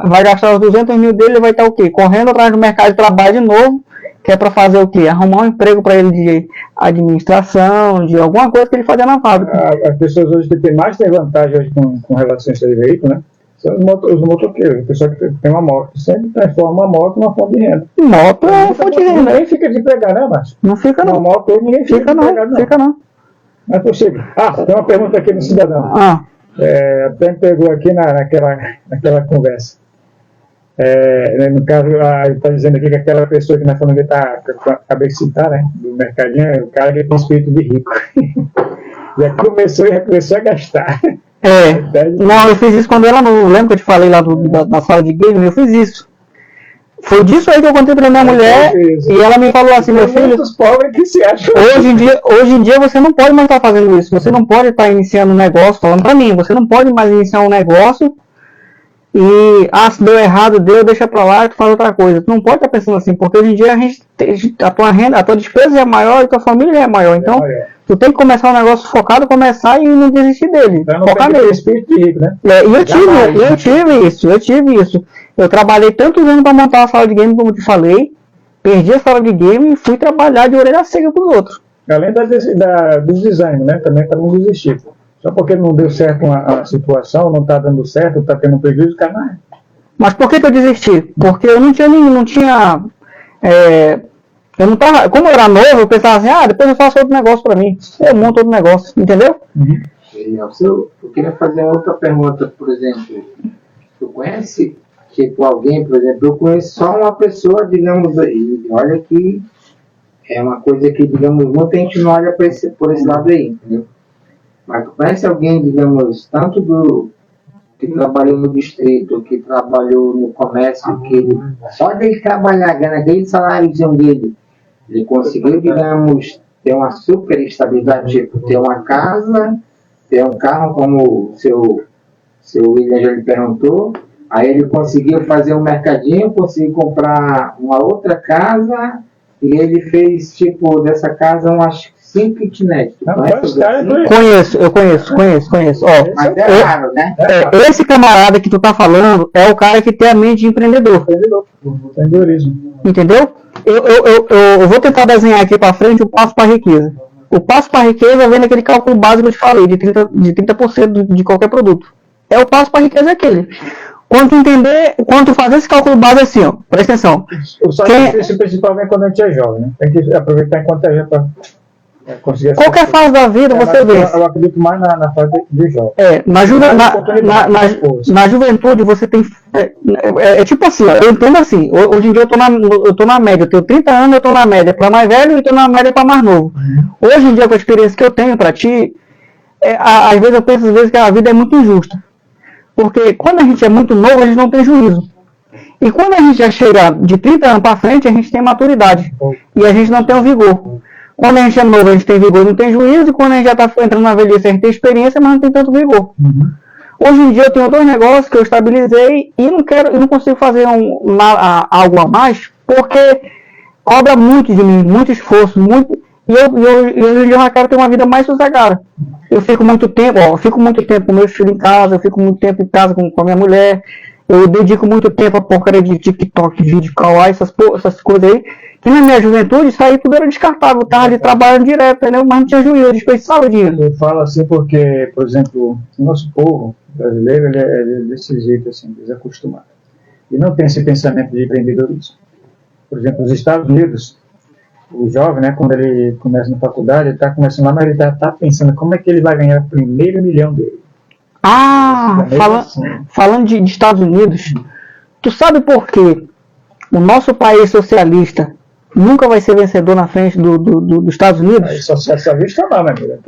vai gastar os 200 mil dele, ele vai estar o quê? Correndo atrás do mercado de trabalho de novo, que é para fazer o quê? Arrumar um emprego para ele de administração, de alguma coisa que ele fazia na fábrica. As pessoas hoje que tem vantagem hoje com relação a esse veículo, né? São os motoqueiros, a pessoa que tem uma moto, sempre transforma uma moto numa fonte de renda. Moto é uma fonte de renda. Ninguém fica desempregado, né, Márcio? Não fica não. Uma moto ninguém fica desempregado, não. Fica não. Mas possível. tem uma pergunta aqui do cidadão. Até me pegou aqui naquela conversa. No caso, ele está dizendo aqui que aquela pessoa que nós falamos que acabei de citar, né, do mercadinho, é o cara que tem espírito de rico. já começou a gastar. Não, eu fiz isso quando ela não. Lembra que eu te falei lá da sala de game? Eu fiz isso. Foi disso aí que eu contei pra minha mulher e ela me falou assim, meu filho, pobres que se acham. Hoje em dia você não pode mais estar fazendo isso, você não pode estar iniciando um negócio, falando pra mim, você não pode mais iniciar um negócio e, se deu errado, deixa pra lá e tu faz outra coisa. Tu não pode estar pensando assim, porque hoje em dia a tua renda, a tua despesa é maior e a tua família é maior, então tu tem que começar um negócio focado, começar e não desistir dele, focar nele. Espírito de rico, né? Eu tive isso. Eu trabalhei tantos anos para montar uma sala de game, como eu te falei, perdi a sala de game e fui trabalhar de orelha seca para os outros. Além dos designs, né? Também para não desistir. Só porque não deu certo a situação, não está dando certo, está tendo prejuízo, cara, não é. Mas por que eu desisti? Porque eu não tinha eu não tava, como eu era novo, eu pensava assim, depois eu faço outro negócio para mim. Eu monto outro negócio, entendeu? Eu queria fazer outra pergunta, por exemplo. Tu conhece, tipo, alguém, por exemplo, eu conheço só uma pessoa, digamos, aí, olha que é uma coisa que, digamos, muita gente não olha por esse lado aí, entendeu? Mas tu conhece alguém, digamos, tanto que trabalhou no distrito, que trabalhou no comércio, que só dele trabalhar, ganhar aquele saláriozinho dele, ele conseguiu, digamos, ter uma super estabilidade, tipo, ter uma casa, ter um carro, como o seu William já lhe perguntou, aí ele conseguiu fazer um mercadinho, conseguiu comprar uma outra casa, e ele fez, tipo, dessa casa umas 5 kitnets. Eu conheço. Mas é raro, né? Esse camarada que tu tá falando é o cara que tem a mente de empreendedor. Empreendedorismo. Entendeu? Eu vou tentar desenhar aqui para frente o passo para riqueza. O passo para riqueza vem naquele cálculo básico que eu te falei, de 30% de qualquer produto. É o passo para riqueza aquele. Quando tu fazer esse cálculo básico assim, ó, presta atenção. O sacrifício principal vem quando a gente é jovem, né? Tem que aproveitar enquanto é jovem. Qualquer fase da vida você vence. Eu acredito mais na fase de jovem. Na juventude você tem. É tipo assim, eu entendo assim. Hoje em dia eu tô na média. Eu tenho 30 anos, eu tô na média para mais velho e tô na média para mais novo. Hoje em dia, com a experiência que eu tenho para ti, às vezes eu penso que a vida é muito injusta. Porque quando a gente é muito novo, a gente não tem juízo. E quando a gente já chega de 30 anos para frente, a gente tem maturidade. E a gente não tem o vigor. Quando a gente é novo, a gente tem vigor e não tem juízo. E quando a gente já está entrando na velhice, a gente tem experiência, mas não tem tanto vigor. Hoje em dia eu tenho 2 negócios que eu estabilizei e não consigo fazer algo a mais, porque cobra muito de mim, muito esforço, e eu já quero ter uma vida mais sossegada. Eu fico muito tempo com meus filhos em casa, eu fico muito tempo em casa com a minha mulher, eu dedico muito tempo a porcaria de TikTok, vídeo, kawaii, essas coisas aí, que na minha juventude isso aí tudo era descartável, eu estava ali trabalhando direto, entendeu? Mas não tinha juízo, eu desperdiçava dinheiro. Eu falo assim porque, por exemplo, o nosso povo brasileiro, ele é desse jeito, assim, desacostumado. E não tem esse pensamento de empreendedorismo. Por exemplo, nos Estados Unidos, o jovem, né, quando ele começa na faculdade, ele está começando lá, mas ele está pensando como é que ele vai ganhar o primeiro milhão dele. Falando de Estados Unidos, tu sabe por que o nosso país socialista nunca vai ser vencedor na frente dos Estados Unidos? Socialista não, meu amigo.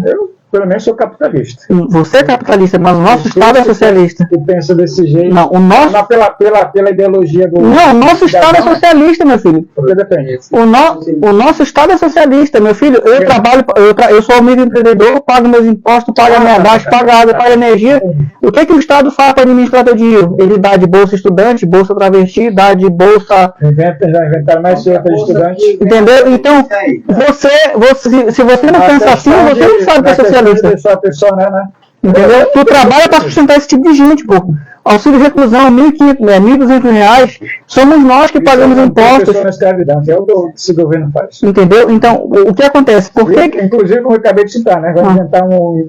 Eu, pelo menos, sou capitalista. Você é capitalista, mas o nosso Estado é socialista. Tu pensa desse jeito? Não, o nosso... Não, pela ideologia do... Não, o nosso Estado é socialista, meu filho. Porque depende. O nosso Estado é socialista, meu filho. Eu trabalho, eu sou amigo empreendedor, pago meus impostos, pago a minha gás, pago a água, pago a energia. O que o Estado faz para administrar teu dinheiro? Ele dá de bolsa estudante, bolsa travesti, dá de bolsa... Inventaram mais cedo para estudante. Entendeu? Então, se você não pensa assim, você não sabe que é socialista. Entendeu? Tu trabalha para sustentar esse tipo de gente, pô. Auxílio de reclusão, R$1.200, somos nós que pagamos impostos. É o que esse governo faz. Entendeu? Então, o que acontece? Inclusive, como eu acabei de citar, né? Vai inventar um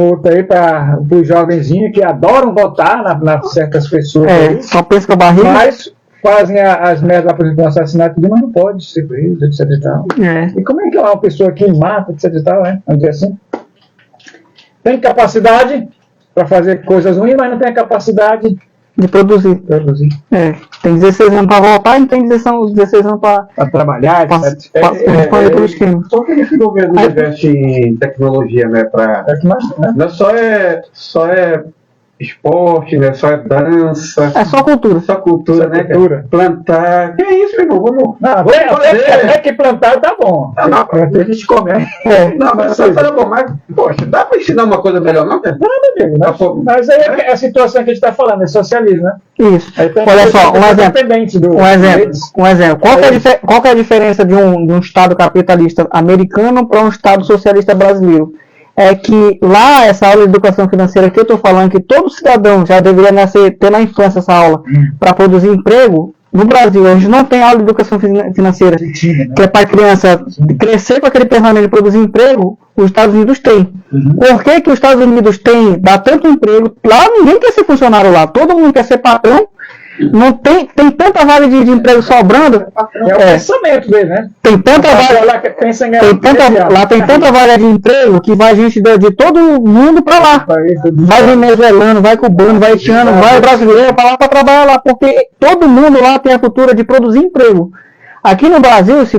outro aí para os jovenzinhos que adoram votar na certas pessoas. Só pensa com a barriga. Mas fazem as merdas lá, por exemplo, um assassinato, mas não pode ser preso, etc e tal. E como é que é uma pessoa que mata, etc e tal, né? Vamos dizer assim. Tem capacidade para fazer coisas ruins, mas não tem a capacidade de produzir. Tem 16 anos para votar e não tem 16 anos para trabalhar, etc. Por que esse governo investe em tecnologia, né? Não só é esporte, né? Só é dança. É só cultura. Só cultura, né? Plantar. Que é isso, meu irmão? Vamos. É que plantar tá bom. A gente come. Não, mas só tá bom. Mas, poxa, dá para ensinar uma coisa melhor, não? Mas aí é a situação que a gente está falando, é socialismo, né? Isso. Olha só, um exemplo. Qual que é a diferença de um Estado capitalista americano para um Estado socialista brasileiro? É que lá, essa aula de educação financeira que eu estou falando, que todo cidadão já deveria ter na infância essa aula para produzir emprego, no Brasil a gente não tem aula de educação financeira, que é para a criança crescer com aquele pensamento de produzir emprego. Os Estados Unidos têm. Por que os Estados Unidos dá tanto emprego? Lá ninguém quer ser funcionário lá, todo mundo quer ser patrão. Não tem tanta vaga de emprego sobrando. É o pensamento dele, né? Tem tanta vaga. Lá tem tanta vaga de emprego que vai gente de todo mundo para lá. Vai venezuelano, vai cubano, vai haitiano, vai brasileiro para lá para trabalhar lá, porque todo mundo lá tem a cultura de produzir emprego. Aqui no Brasil, se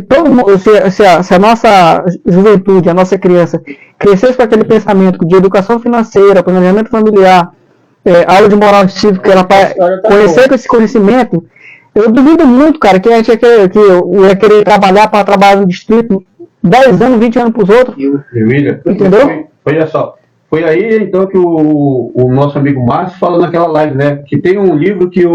a nossa juventude, a nossa criança crescesse com aquele pensamento de educação financeira, planejamento familiar, aula de moral cívica, ela conhecer com esse conhecimento, eu duvido muito, cara, que a gente ia querer trabalhar para trabalhar no distrito 10 anos, 20 anos para os outros. William, entendeu? Olha só, foi aí então que o nosso amigo Márcio falou naquela live, né? Que tem um livro que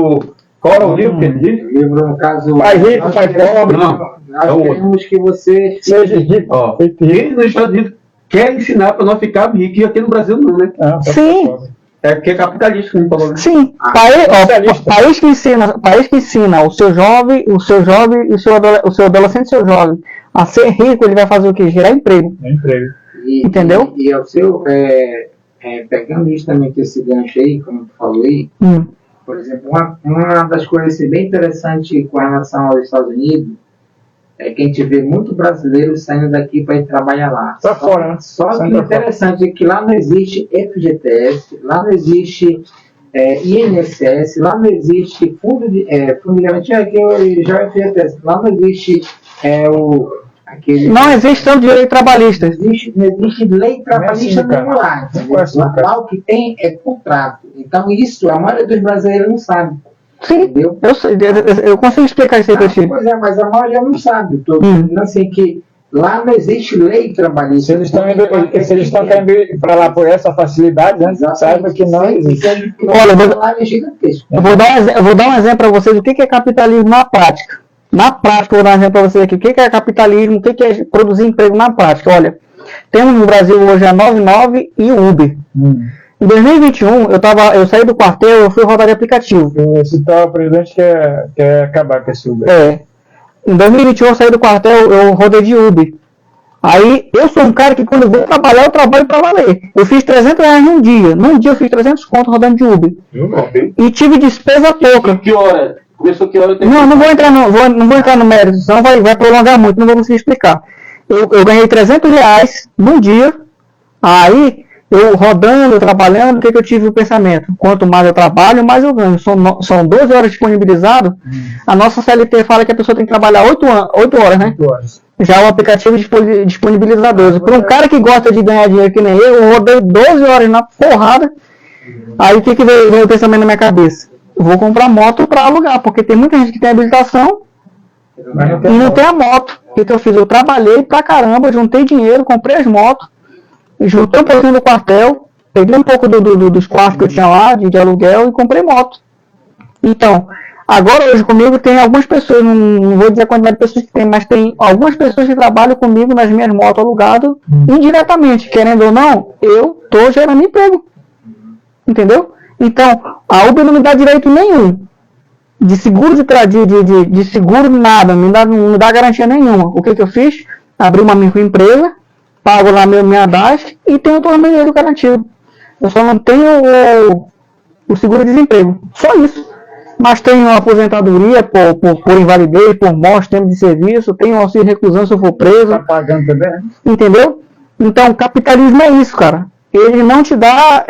Qual é o livro que ele diz? O livro, no caso... Pai rico, pai pobre. Não. Nós queremos que você seja rico. Ó, ele nos Estados Unidos quer ensinar para nós ficar ricos, e aqui no Brasil não, né? Sim. É porque é capitalista, como falou. Sim, país que ensina o seu jovem e o seu adolescente, seu jovem a ser rico, ele vai fazer o quê? Gerar emprego. Entendeu? E ao seu, pegando justamente esse gancho aí, como tu falou aí, por exemplo, uma das coisas bem interessantes com relação aos Estados Unidos é que a gente vê muito brasileiro saindo daqui para ir trabalhar lá. Pra fora, né? Só que o interessante é que lá não existe FGTS, lá não existe INSS, lá não existe fundo de garantia, aqui já é FGTS, lá não existe não existe tanto direito trabalhista. Não existe lei trabalhista nenhuma lá. Lá o que tem é contrato. Então isso a maioria dos brasileiros não sabe. Sim, entendeu? Eu consigo explicar isso aí para ti. Pois é, mas a maioria não sabe. Estou dizendo assim que lá não existe lei trabalhista. Se eles estão querendo ir para lá por essa facilidade, né? Saiba que não existe. Olha, eu vou dar um exemplo para vocês do que é capitalismo na prática. Na prática, vou dar um exemplo para vocês aqui. O que é capitalismo, o que é produzir emprego na prática. Olha, temos no Brasil hoje a 99 e o Uber. Em 2021, eu saí do quartel, eu fui rodar de aplicativo. Esse tal presidente quer acabar com esse Uber. Em 2021, eu saí do quartel, eu rodei de Uber. Aí, eu sou um cara que quando eu vou trabalhar, eu trabalho para valer. Eu fiz R$300 num dia. Num dia eu fiz 300 conto rodando de Uber. E tive despesa pouca. Que hora? Começou que hora? Não vou entrar no mérito, senão vai prolongar muito, não vou conseguir explicar. Eu ganhei R$300 num dia, aí eu rodando, trabalhando, o que eu tive o pensamento? Quanto mais eu trabalho, mais eu ganho. São 12 horas disponibilizado. A nossa CLT fala que a pessoa tem que trabalhar 8 horas, né? 8 horas. Já o aplicativo disponibiliza 12. Para um cara que gosta de ganhar dinheiro que nem eu rodei 12 horas na porrada. Aí o que veio o pensamento na minha cabeça? Vou comprar moto para alugar, porque tem muita gente que tem habilitação e não tem a moto. O que eu fiz? Eu trabalhei pra caramba, juntei dinheiro, comprei as motos, juntei um pouquinho do quartel, peguei um pouco dos quartos que eu tinha lá, de aluguel, e comprei moto. Então, agora hoje comigo tem algumas pessoas, não vou dizer a quantidade de pessoas que tem, mas tem algumas pessoas que trabalham comigo nas minhas motos alugadas, indiretamente, querendo ou não, eu tô gerando emprego. Entendeu? Então, a Uber não me dá direito nenhum. De seguro de seguro nada, não me dá garantia nenhuma. O que eu fiz? Abri uma microempresa, pago lá minha DAS e tenho o torneio garantido. Eu só não tenho o seguro-desemprego. Só isso. Mas tenho aposentadoria por invalidez, por morte, tempo de serviço, tenho auxílio reclusão se eu for preso. Tá pagando também? Entendeu? Então, capitalismo é isso, cara. Ele não te dá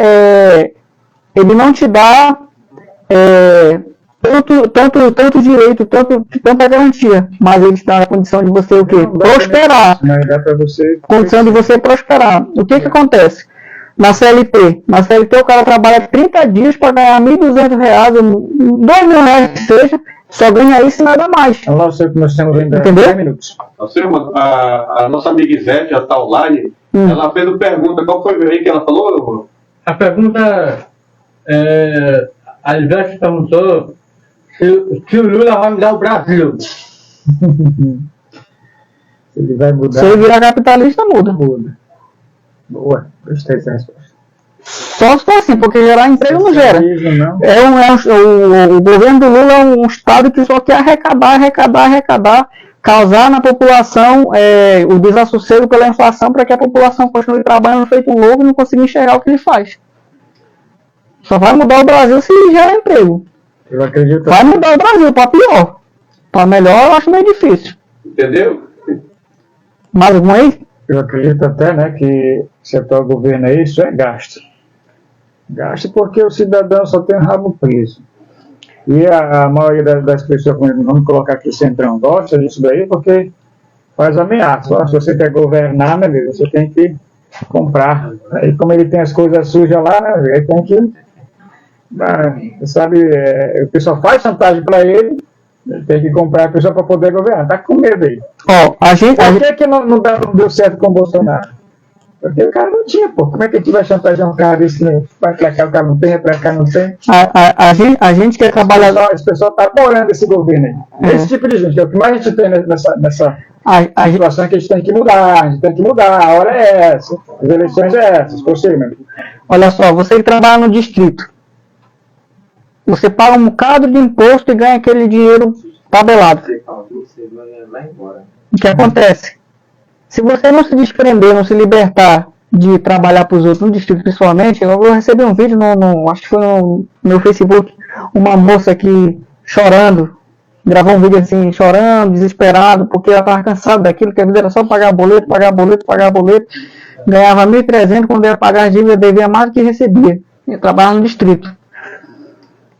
tanto direito, tanta garantia, mas ele te dá a condição de você o quê? Prosperar. Condição de você prosperar. O que acontece? Na CLT o cara trabalha 30 dias para ganhar R$1.200, R$2.000 que seja, só ganha isso e nada mais. Eu sei que nós temos ainda 10 minutos. A nossa amiga Zé já está online, ela fez uma pergunta, qual foi aí que ela falou? A pergunta a Ivete perguntou se o Lula vai mudar o Brasil. Ele vai mudar. Se ele virar capitalista, muda. Boa, gostei dessa resposta. Só se for assim, porque gerar emprego não gera. O governo do Lula é um estado que só quer arrecadar, causar na população o desassossego pela inflação para que a população continue trabalhando feito um louco e não consiga enxergar o que ele faz. Só vai mudar o Brasil se gerar emprego. Eu acredito. Vai mudar o Brasil para pior. Para melhor eu acho meio difícil. Entendeu? Mais algum aí? Eu acredito até, né, que se atual governo é isso, é gasto. Gasto porque o cidadão só tem rabo preso. E a maioria das pessoas, vamos colocar aqui o Centrão, gosta disso daí porque faz ameaça. Se você quer governar, meu amigo, você tem que comprar. Aí como ele tem as coisas sujas lá, né, ele tem que... sabe, o pessoal faz chantagem para ele tem que comprar a pessoa para poder governar. Tá com medo aí. Por que não deu certo com o Bolsonaro? Porque o cara não tinha, pô. Como é que a gente vai chantagear um cara desse? Vai pra cá, o cara não tem, pra cá não tem. A gente quer trabalhar. Esse pessoal tá apoiando esse governo aí. Esse tipo de gente, é o que mais a gente tem nessa situação que a gente tem que mudar. A hora é essa. As eleições é essas. Você, meu. Olha só, você que trabalha no distrito. Você paga um bocado de imposto e ganha aquele dinheiro tabelado. O que acontece? Se você não se desprender, não se libertar de trabalhar para os outros, no distrito principalmente, eu recebi um vídeo, acho que foi no meu Facebook, uma moça aqui chorando, gravou um vídeo assim, chorando, desesperado, porque ela estava cansada daquilo, que a vida era só pagar boleto, ganhava 1.300, quando ia pagar as dívidas, devia mais do que recebia. Eu trabalhava no distrito.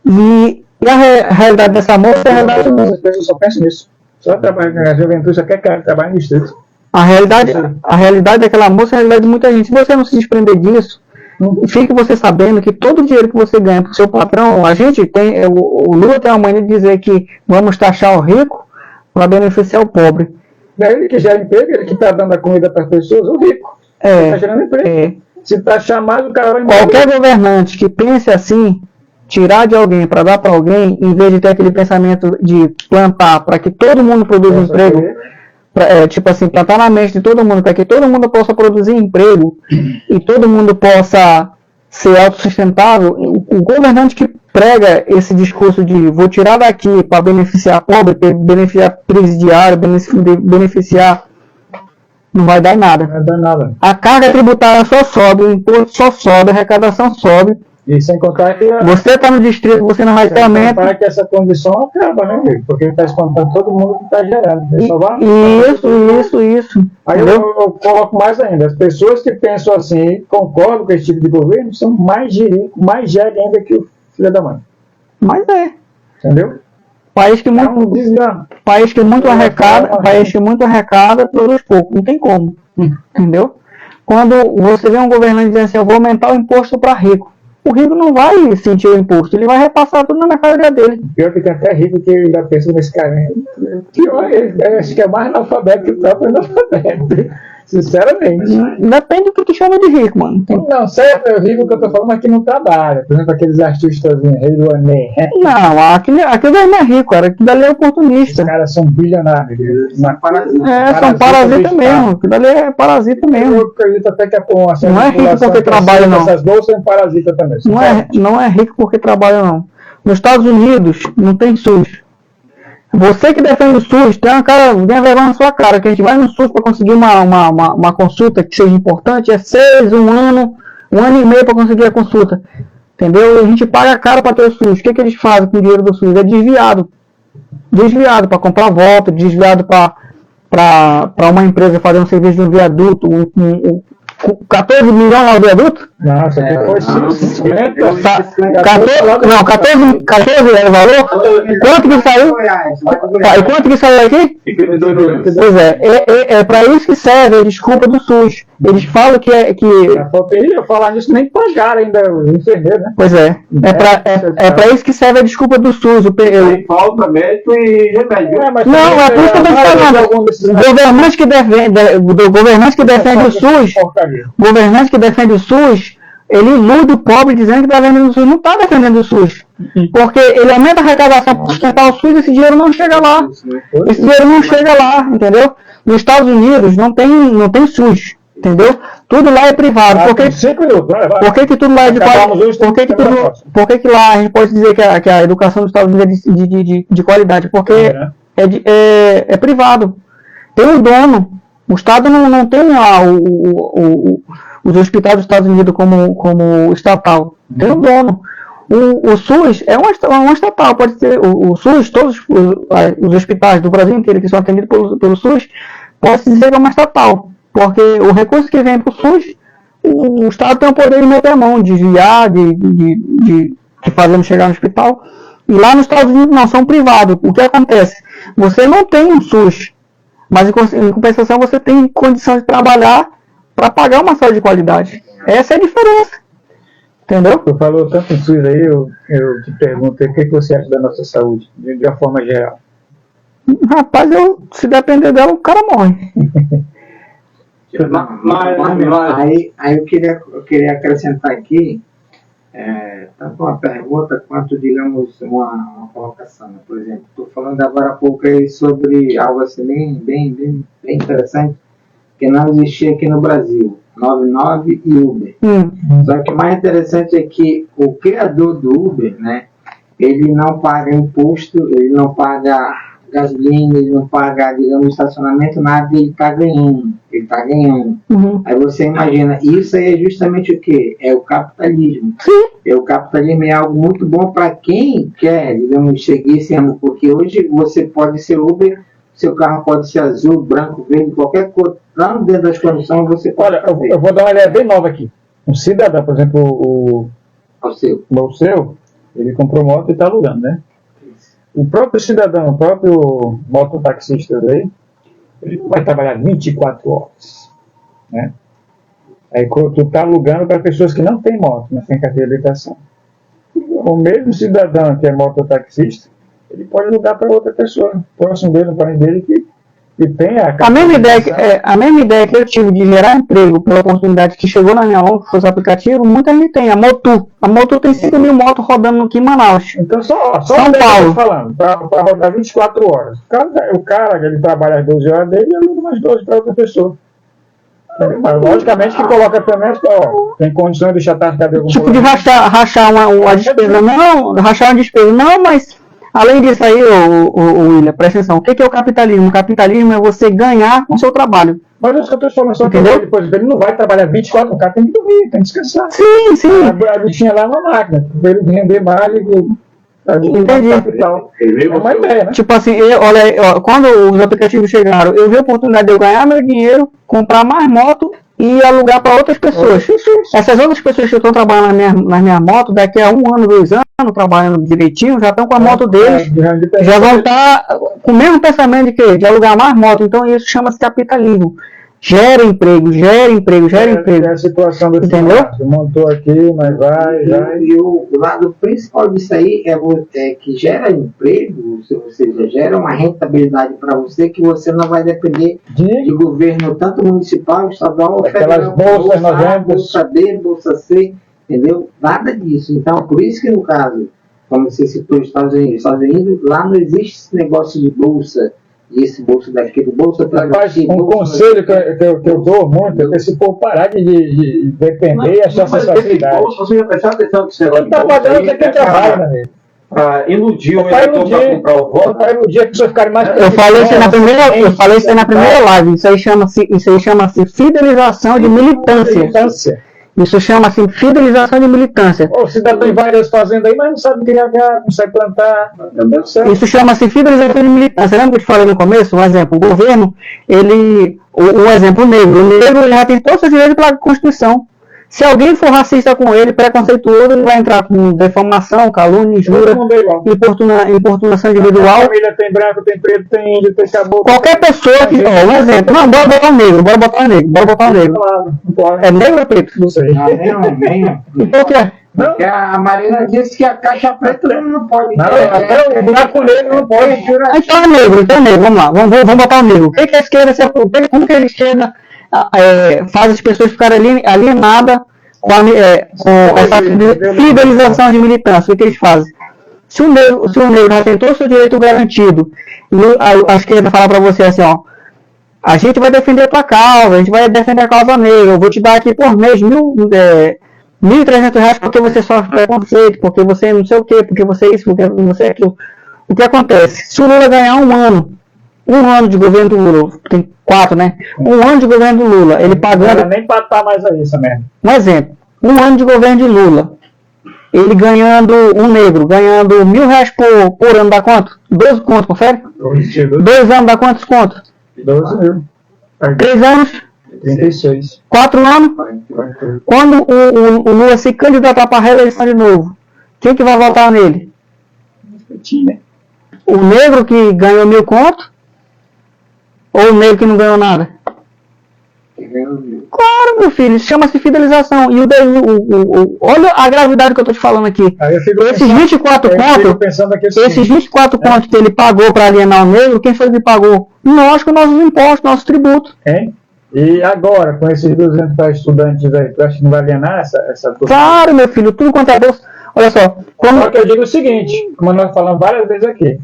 E a realidade dessa moça é a realidade do mundo. As pessoas só pensam nisso. Só trabalha, a juventude só quer trabalhar no distrito. A realidade daquela moça é a realidade de muita gente. Se você não se desprender disso, fique você sabendo que todo o dinheiro que você ganha para o seu patrão, a gente tem, o Lula tem a mania de dizer que vamos taxar o rico para beneficiar o pobre. É ele que gera emprego, ele que está dando a comida para as pessoas, o rico. Está gerando emprego. Se taxar mais, o cara vai embora. Qualquer governante que pense assim, tirar de alguém para dar para alguém, em vez de ter aquele pensamento de plantar para que todo mundo produza emprego, tipo assim, plantar na mente de todo mundo para que todo mundo possa produzir emprego e todo mundo possa ser autossustentável, o governante que prega esse discurso de vou tirar daqui para beneficiar pobre, beneficiar presidiário, beneficiar, não vai dar nada. Não vai dar nada. A carga tributária só sobe, o imposto só sobe, a arrecadação sobe. E sem contar que você está no distrito, você não vai ter aumento. Para que essa condição acaba, né? Porque ele está descontando todo mundo que está gerando. Isso. Aí eu coloco mais ainda. As pessoas que pensam assim, concordam com esse tipo de governo, são mais gerem ainda que o filho da mãe. Mas entendeu? País que muito arrecada, produz pouco. Não tem como. Entendeu? Quando você vê um governante dizendo assim, eu vou aumentar o imposto para rico. O rico não vai sentir o imposto, ele vai repassar tudo na carga dele. Pior que tem até rico que ainda pensa nesse cara. Pior, acho que é mais analfabeto que o próprio analfabeto. Sinceramente. Depende do que tu chama de rico, mano. Não, certo, é o rico que eu tô falando, mas que não trabalha. Por exemplo, aqueles artistas, Rei do Ané. Não, aquilo não é rico, cara. Aquilo ali é oportunista. Os caras são bilionários. São parasitas mesmo. Aquilo ali é parasita mesmo. Eu acredito até que não é rico porque trabalha, não. Essas bolsas são parasitas também. Não é rico porque trabalha, não. Nos Estados Unidos não tem SUS. Você que defende o SUS, tem vergonha na sua cara, que a gente vai no SUS para conseguir uma consulta que seja importante, um ano e meio para conseguir a consulta. Entendeu? A gente paga caro para ter o SUS. O que eles fazem com o dinheiro do SUS? É desviado. Desviado para comprar voto, desviado para uma empresa fazer um serviço de um viaduto, 14 milhões lá no viaduto? Nossa, depois 14 é o valor? Quanto que saiu? E quanto que saiu aqui? Pois é para isso que serve a desculpa do SUS. Eles falam que eu falar nisso, nem pagaram ainda o enfermeiro, né? Pois é para isso que serve a desculpa do SUS. Falta médico e remédio. Não, é por isso que eu tô falando. Governante que defende o SUS, ele ilude o pobre dizendo que está defendendo o SUS. Não está defendendo o SUS. Porque ele aumenta a arrecadação para sustentar o SUS e esse dinheiro não chega lá. Entendeu? Nos Estados Unidos não tem SUS. Entendeu? Tudo lá é privado. Por que que tudo lá é de qualidade? Por que lá a gente pode dizer que a educação dos Estados Unidos é de qualidade? Porque é privado. Tem um dono. O Estado não tem os hospitais dos Estados Unidos como estatal. Tem um dono. O SUS é uma estatal. Pode ser o SUS, todos os hospitais do Brasil inteiro que são atendidos pelo SUS, pode dizer que é uma estatal. Porque o recurso que vem para o SUS, o Estado tem o poder de meter a mão, desviar, de fazer ele chegar no hospital. E lá nos Estados Unidos não, são privados. O que acontece? Você não tem um SUS, mas em compensação você tem condição de trabalhar para pagar uma saúde de qualidade. Essa é a diferença. Entendeu? Tu falou tanto em SUS aí, eu te pergunto, o que você acha da nossa saúde, de uma forma geral? Rapaz, se depender dela, o cara morre. Aí eu queria acrescentar aqui, tanto uma pergunta quanto, digamos, uma colocação. Por exemplo, estou falando agora há pouco aí sobre algo assim bem interessante, que não existia aqui no Brasil, 99 e Uber. Só que o mais interessante é que o criador do Uber, né, ele não paga imposto, ele não paga gasolina, ele não paga, digamos, estacionamento, nada, ele está ganhando. ele está ganhando. Aí você imagina, isso aí é justamente o quê? É o capitalismo. Sim. O capitalismo é algo muito bom para quem quer, digamos, seguir esse ano, porque hoje você pode ser Uber, seu carro pode ser azul, branco, verde, qualquer cor, lá dentro das condições você pode. Olha, eu vou dar uma ideia bem nova aqui. Um cidadão, por exemplo, o seu, ele comprou moto e está alugando, né? O próprio cidadão, o próprio mototaxista aí, ele não vai trabalhar 24 horas, né? Aí tu está alugando para pessoas que não têm moto, mas têm carteira de habilitação. O mesmo cidadão que é mototaxista, ele pode alugar para outra pessoa, próximo dele, um parente dele, que tem a mesma ideia que eu tive de gerar emprego pela oportunidade que chegou na minha mão, que foi o aplicativo, muita gente tem. A Motu tem 5 mil motos rodando aqui em Manaus. Então só São Paulo. Falando, para rodar 24 horas. O cara, ele trabalha as 12 horas dele e aluga umas 12 para outra pessoa. Mas logicamente que coloca também, tem condições de deixar a taxa de algum tipo de rachar uma despesa. Não, rachar uma despesa. Não, mas além disso aí, William, presta atenção. O que é o capitalismo? O capitalismo é você ganhar com o seu trabalho. Mas isso que eu estou falando, só que depois ele não vai trabalhar 24 horas, o cara tem que dormir, tem que descansar. Sim, sim. A bichinha lá é uma máquina, para ele render mais entendi. É uma ideia, né? Tipo assim, olha, quando os aplicativos chegaram, eu vi a oportunidade de eu ganhar meu dinheiro, comprar mais moto e alugar para outras pessoas. Essas outras pessoas que estão trabalhando nas minhas motos, daqui a 1 ano, 2 anos, trabalhando direitinho, já estão com a moto deles, já vão estar com o mesmo pensamento de quê? De alugar mais moto. Então isso chama-se capitalismo. Gera emprego, gera emprego. É a situação do entendeu? Montou aqui, mas vai. E o lado principal disso aí é que gera emprego, ou seja, gera uma rentabilidade para você que você não vai depender de governo, tanto municipal, estadual, aquelas bolsas bolsa B, bolsa C, entendeu? Nada disso. Então, por isso que no caso, como você citou, Estados Unidos, lá não existe esse negócio de bolsa. E esse bolso daqui do bolso... Rapaz, conselho que eu dou muito é que se for parar de depender e achar essa facilidade. Você já prestou atenção que você vai pagando que quem trabalha, né? Para iludir o eleitor para comprar o voto. Para iludir as pessoas ficarem mais... Eu falei isso aí na primeira live. Isso aí chama-se fidelização de militância. Isso chama-se fidelização de militância. O cidadão tem várias fazendas aí, mas não sabe criar gado, não sabe plantar. Isso chama-se fidelização de militância. Lembra que eu te falei no começo? Um exemplo, o governo, um exemplo negro. O negro ele já tem todos os seus direitos pela Constituição. Se alguém for racista com ele, preconceituoso, ele vai entrar com defamação, calúnia, injúria, importunação individual. A família tem branco, tem preto, tem índio, tem caboclo. Qualquer pessoa que... um exemplo. Não, bora botar o negro. É negro ou preto? Não sei. Por quê? Porque a Marina disse que a caixa preta não pode. Até o buraco negro não pode. Então é negro. Vamos lá. Vamos botar o negro. O que é a esquerda? Como que a esquerda faz as pessoas ficarem alienadas com essa fidelização de militância? O que eles fazem? Se o negro já tem todo o seu direito garantido, e a esquerda fala para você assim, ó, a gente vai defender a tua causa, a gente vai defender a causa negra, eu vou te dar aqui por mês R$1.300 porque você sofre preconceito, porque você não sei o que, porque você isso, porque você aquilo. O que acontece? Se o Lula ganhar um ano de governo do Lula, tem 4, né? Um ano de governo do Lula, ele pagando... Não nem patar mais aí, essa merda. Um exemplo, um ano de governo de Lula, ele ganhando, um negro, ganhando R$1.000 por ano, dá quanto? 12 conto, confere? 2 anos dá quantos contos? 12 mil. 3 anos? 36. 4 anos? Quando o Lula se candidatar para a reeleição de novo, quem que vai votar nele? O negro que ganhou 1.000 conto? Ou o negro que não ganhou nada? Claro, meu filho, isso chama-se fidelização. E olha a gravidade que eu estou te falando aqui. Esses 24 contos que ele pagou para alienar o negro, quem foi que pagou? Nós, com nossos impostos, nossos tributos. E agora, com esses 200 para estudantes aí, tu acha que não vai alienar essa coisa? Claro, meu filho, tudo quanto é bolsa. Olha só. Só que eu digo o seguinte, como nós falamos várias vezes aqui,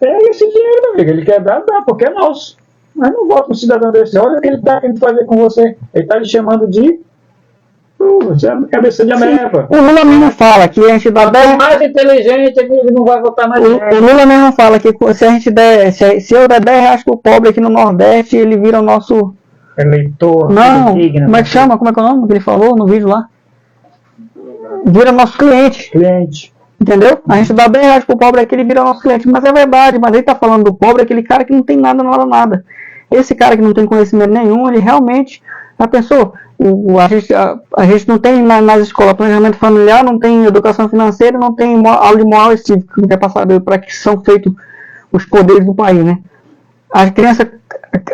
pega esse dinheiro, meu amigo, ele quer dar, porque é nosso. Mas não vota um cidadão desse. Olha o que ele está querendo fazer com você. Ele está lhe chamando de cabeça de ameba. O Lula mesmo fala que a gente dá 10... mais inteligente, ele não vai votar mais. O Lula mesmo fala que se a gente der, se eu der R$10 pro pobre aqui no Nordeste, ele vira o nosso eleitor. Não, digno, como é que chama? Como é que é o nome que ele falou no vídeo lá? Vira nosso cliente. Entendeu? A gente dá 10 reais pro pobre aqui, ele vira nosso cliente. Mas é verdade, mas ele tá falando do pobre, aquele cara que não tem nada. Esse cara que não tem conhecimento nenhum, ele realmente, já pensou? A gente não tem nas escolas planejamento familiar, não tem educação financeira, não tem aula de moral e cívica, que é para saber para que são feitos os poderes do país, né? As crianças,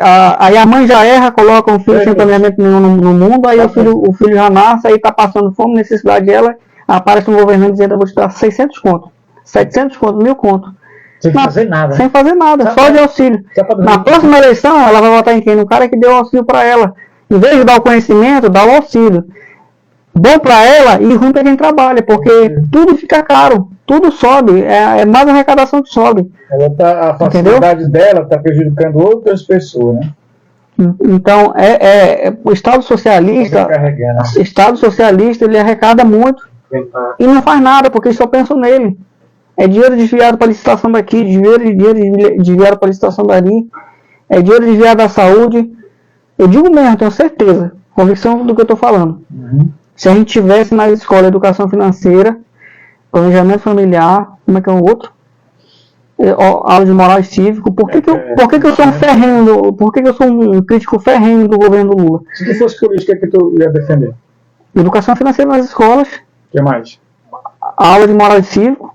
aí a mãe já erra, coloca um filho sem planejamento nenhum no mundo, aí o filho já nasce, aí tá passando fome, necessidade dela, aparece um governante dizendo, eu vou te dar 600 conto, 700 conto, 1000 conto. Sem fazer nada. Sem fazer nada, só de auxílio. Na próxima eleição, ela vai votar em quem? No cara que deu auxílio para ela. Em vez de dar o conhecimento, dá o auxílio. Bom para ela e ruim para quem trabalha, porque tudo fica caro, tudo sobe, é mais arrecadação que sobe. A facilidade dela está prejudicando outras pessoas, né? Então, o Estado socialista, ele arrecada muito e não faz nada, porque eles só pensam nele. É dinheiro desviado para licitação daqui, dinheiro desviado para licitação dali, é dinheiro desviado da saúde. Eu digo mesmo, tenho certeza, convicção do que eu estou falando. Se a gente tivesse na escola educação financeira, planejamento familiar, como é que é o outro? Aula de moral e cívico, por que eu sou um ferrenho, por que eu sou um crítico ferrenho do governo Lula? Se tu fosse política, o que tu ia defender? Educação financeira nas escolas. O que mais? Aula de moral e cívico.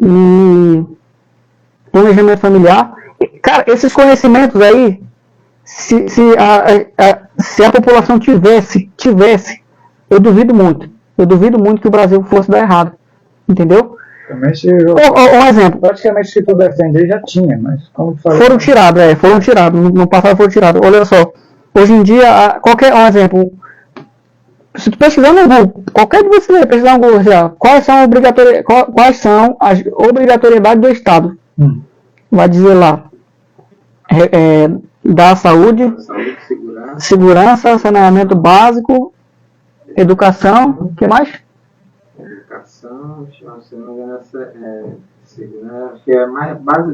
E planejamento familiar. Cara, esses conhecimentos aí, se a população tivesse, eu duvido muito que o Brasil fosse dar errado, entendeu? Um exemplo. Praticamente se tu defende ele já tinha, mas como falou, foram tirados, no passado foram tirados. Olha só, hoje em dia, um exemplo, se tu pesquisar no Google, qualquer de vocês pesquisar no Google, quais são as obrigatoriedades do Estado? Vai dizer lá, da saúde, segurança, saneamento básico, educação, o que mais? Educação, se não me engano, segurança, que é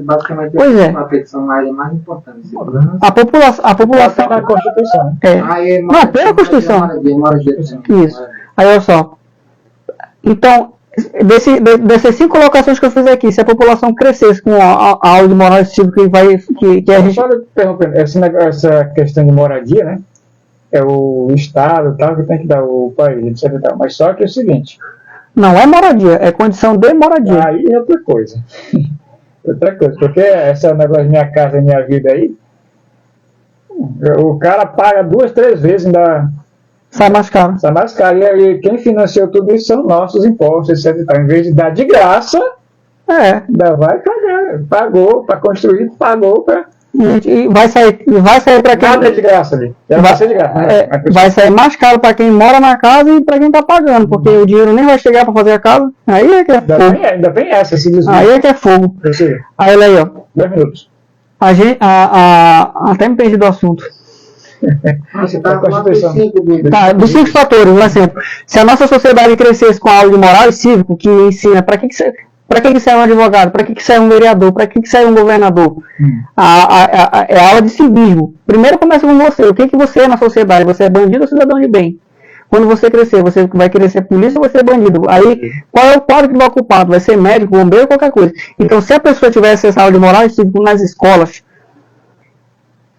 basicamente a petição mais importante. Segurança. A população da Constituição. Não, pela Constituição. Isso. Aí olha só. Então, dessas 5 colocações que eu fiz aqui, se a população crescesse com a aula de moral e cívico que a gente... Só interrompendo, essa questão de moradia, né? É o Estado tal, que tem que dar o país, etc. Mas só que é o seguinte... Não é moradia, é condição de moradia. Aí é outra coisa. Porque esse negócio de minha casa, minha vida aí, o cara paga 2, 3 vezes, ainda sai mais caro. E aí quem financiou tudo isso são nossos impostos, etc. Em vez de dar de graça, ainda vai pagar. Pagou para construir, pagou para... E vai sair para quem... Nada de graça ali. Vai ser de graça. Vai sair mais caro para quem mora na casa e para quem está pagando, porque o dinheiro nem vai chegar para fazer a casa. Aí é que é fogo. Ainda bem essa, esse desvio. Aí é que é fogo. Aí olha aí, ó. 10 minutos. Até me perdi do assunto. Você está falando dos 5 fatores, por exemplo. Se a nossa sociedade crescesse com a aula de moral e cívico, que ensina para que serve um advogado, para que serve um vereador, para que serve um governador? É a aula de civismo. Primeiro começa com você. O que você é na sociedade? Você é bandido ou cidadão de bem? Quando você crescer, você vai querer ser polícia ou vai ser bandido? Aí, qual é o quadro que vai ocupado? Vai ser médico, bombeiro ou qualquer coisa. Então, se a pessoa tivesse essa aula de moral e cívico nas escolas,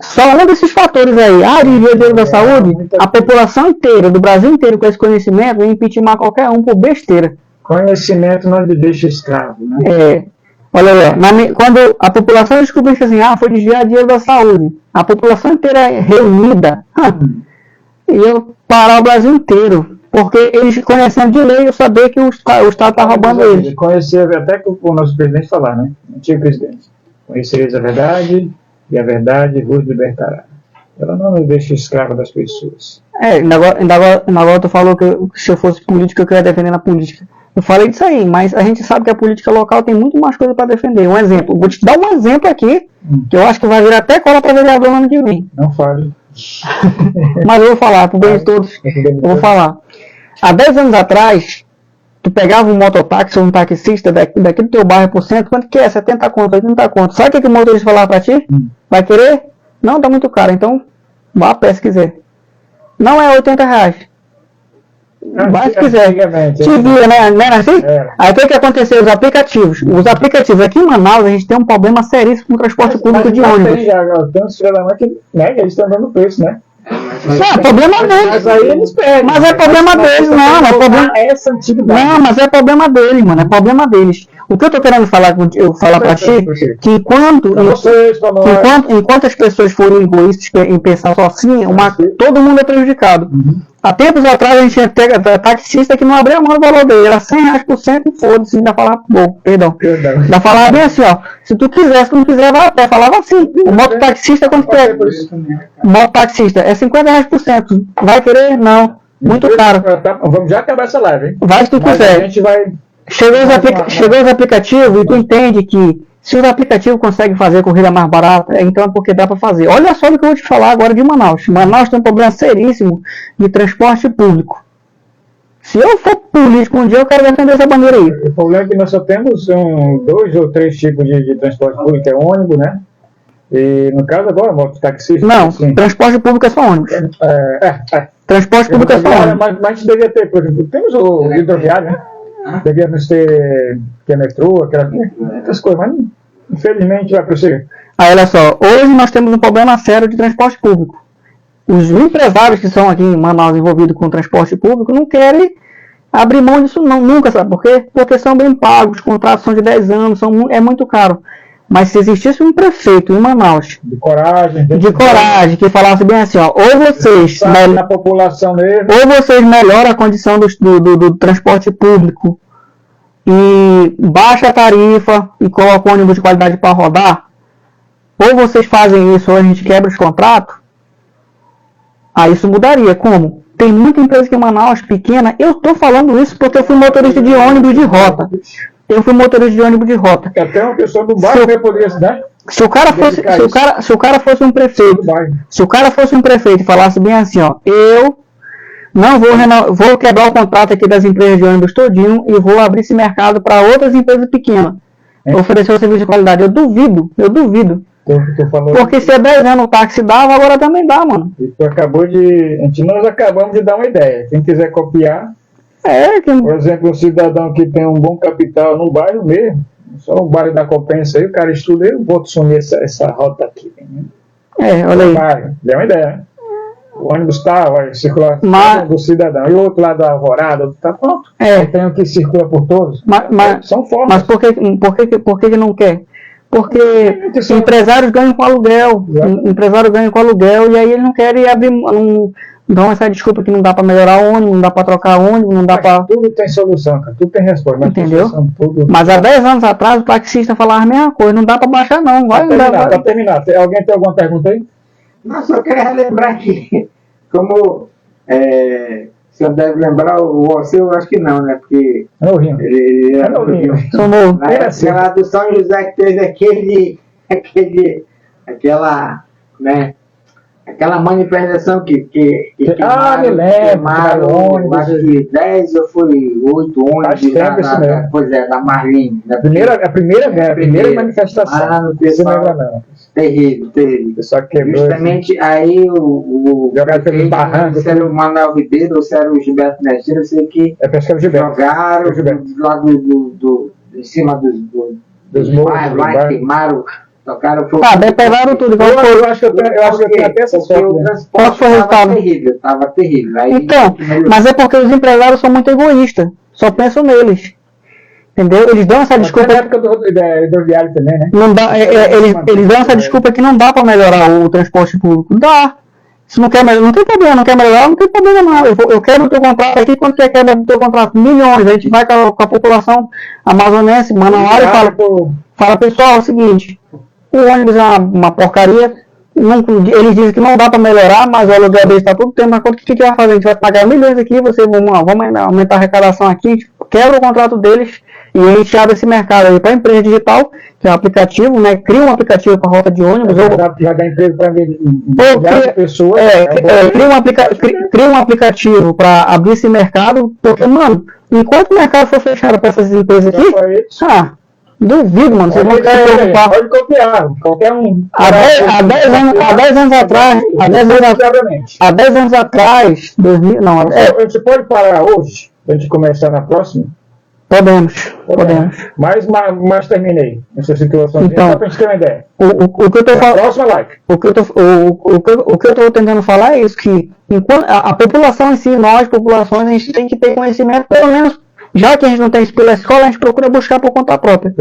só um desses fatores aí, dinheiro da saúde, a população inteira, do Brasil inteiro, com esse conhecimento, ia impeachment qualquer um por besteira. Conhecimento não lhe deixa escravo, né? Olha aí, quando a população descobrisse assim, foi desviar dinheiro da saúde, a população inteira reunida, ia parar o Brasil inteiro, porque eles conhecendo de lei, eu sabia que o Estado está roubando eles. Conhecer, até que o nosso presidente falar, né? Antigo presidente. Conhecereis a verdade, e a verdade vos libertará. Ela não nos deixa escravo das pessoas. Ainda agora tu falou que se eu fosse político, eu queria defender na política. Eu falei disso aí, mas a gente sabe que a política local tem muito mais coisa para defender. Um exemplo, vou te dar um exemplo aqui, que eu acho que vai virar até cola para vereador no ano que vem. Não fale. Mas eu vou falar, pro bem de todos, eu vou falar. Há 10 anos atrás, tu pegava um mototáxi ou um taxista daqui do teu bairro por cento, quanto que é? 70 conto, 80 conto. Sabe o que o motorista falava pra ti? Vai querer? Não, tá muito caro, então Vá a pé se quiser. Não é R$80. Vai se quiser. Te via, né? Não era assim? Aí o que aconteceu? Os aplicativos aqui em Manaus, a gente tem um problema seríssimo com o transporte público de ônibus. Tem uns filhos da mãe que, né, eles estão dando preço, né? É problema deles. Mas aí eles pegam. Mas é problema deles, não. É problema... Não, mas é problema deles, mano. É problema deles. O que eu tô querendo falar pra ti, que enquanto as pessoas forem egoístas em pensar só assim, todo mundo é prejudicado. Há tempos atrás a gente tinha taxista que não abria a mão do valor dele, era R$100 por cento e foda-se, ainda falava, ainda falava bem assim, ó, se tu quiser, se tu não quiser, vai até, falava assim, o mototaxista quanto que é? O mototaxista é R$50 por cento, vai querer? Não, muito caro. Vamos já acabar essa live, hein? Vai se tu quiser. A gente vai... Chegou os aplicativos e tu entende que se os aplicativos conseguem fazer corrida mais barata, então é porque dá para fazer. Olha só o que eu vou te falar agora de Manaus. Manaus tem um problema seríssimo de transporte público. Se eu for político um dia, eu quero defender essa bandeira aí. O problema é que nós só temos 2 ou 3 tipos de transporte público, é ônibus, né? E no caso agora, mototaxista. Não, assim. Transporte público é só ônibus. Transporte público é só ônibus. Mas a gente devia ter, por exemplo, temos o hidroviário, né? Devíamos ter metrô, outras coisas, mas infelizmente vai prosseguir. Aí olha só, hoje nós temos um problema sério de transporte público. Os empresários que são aqui em Manaus envolvidos com transporte público não querem abrir mão disso nunca, sabe por quê? Porque são bem pagos, os contratos são de 10 anos, é muito caro. Mas se existisse um prefeito em Manaus de coragem, que falasse bem assim, ó, ou vocês na população mesmo, ou vocês melhoram a condição do transporte público e baixa a tarifa e coloca o ônibus de qualidade para rodar, ou vocês fazem isso ou a gente quebra os contratos, aí isso mudaria. Como? Tem muita empresa aqui em Manaus pequena, eu tô falando isso porque eu fui motorista de ônibus de rota. Até uma pessoa do bairro vai poder ajudar. Se o cara fosse um prefeito e falasse bem assim, ó, eu não vou quebrar o contrato aqui das empresas de ônibus todinho e vou abrir esse mercado para outras empresas pequenas, oferecer um serviço de qualidade. Eu duvido. Porque se é 10 anos o táxi dava, agora também dá, mano. Nós acabamos de dar uma ideia. Quem quiser copiar, por exemplo, um cidadão que tem um bom capital no bairro mesmo, só o bairro da Compensa aí, o cara estuda, eu vou assumir essa rota aqui. Né? Olha aí. Bairro, deu uma ideia, né? O ônibus vai circular do cidadão, e o outro lado da Alvorada, tá pronto. Tem um que circula por todos. São formas. Mas por que não quer? Porque empresários ganham com aluguel. Empresários ganham com aluguel e aí eles não querem abrir. Então essa desculpa que não dá para melhorar o ônibus, não dá para trocar ônibus, não dá para... Tudo tem solução, cara. Tudo tem resposta. Entendeu? Mas há 10 anos atrás o taxista falava a mesma coisa, não dá para baixar não. Para terminar, alguém tem alguma pergunta aí? Não, só queria relembrar que, como o senhor deve lembrar, você eu acho que não, né? Porque é no Rio. Ele é no Rio. Na época lá do São José que teve aquela manifestação que me lembro, acho que 10 ou foi 8 ônibus da Marlene. A primeira manifestação. Terrível. Justamente aí o se era o Manuel Ribeiro ou se era o Gilberto Mestre, eu sei que jogaram lá em cima dos morros, lá queimaram. Tocaram fogo. Pegaram tudo. Eu acho que eu tenho até essa foto. Qual foi o resultado? Estava terrível. Aí, então, mas é porque os empresários são muito egoístas. Só pensam neles. Entendeu? Eles dão essa desculpa. Na época do hidroviário também, né? Não dá, eles dão essa desculpa que não dá para melhorar o transporte público. Dá. Se não quer melhorar, não tem problema. Não quer melhorar, não tem problema não. Eu quero o teu contrato aqui. Quanto que quebra o teu contrato? Milhões. A gente vai com a população amazonense, manauara, e fala, pessoal, é o seguinte. O ônibus é uma porcaria. Eles dizem que não dá para melhorar, mas o aluguel deles está tudo tempo. Mas quanto que vai fazer? A gente vai pagar milhões aqui. Vamos aumentar a arrecadação aqui. A gente quebra o contrato deles e a gente abre esse mercado aí para a empresa digital, que é um aplicativo, né? Cria um aplicativo para rota de ônibus. Já dá emprego para pessoas. Cria um aplicativo para abrir esse mercado. Porque, mano, enquanto o mercado for fechado para essas empresas aqui, Duvido, mano. Vocês vão se preocupar. Pode copiar, qualquer um. Há 10 anos atrás, 2000, não. Você pode parar hoje, pra gente começar na próxima? Podemos. Mas terminei essa situação. Então, só pra gente ter uma ideia. O que eu tô falando. Próxima live. O que eu tô tentando falar é isso, que enquanto a população em si, nós, populações, a gente tem que ter conhecimento, pelo menos, já que a gente não tem isso pela escola, a gente procura buscar por conta própria.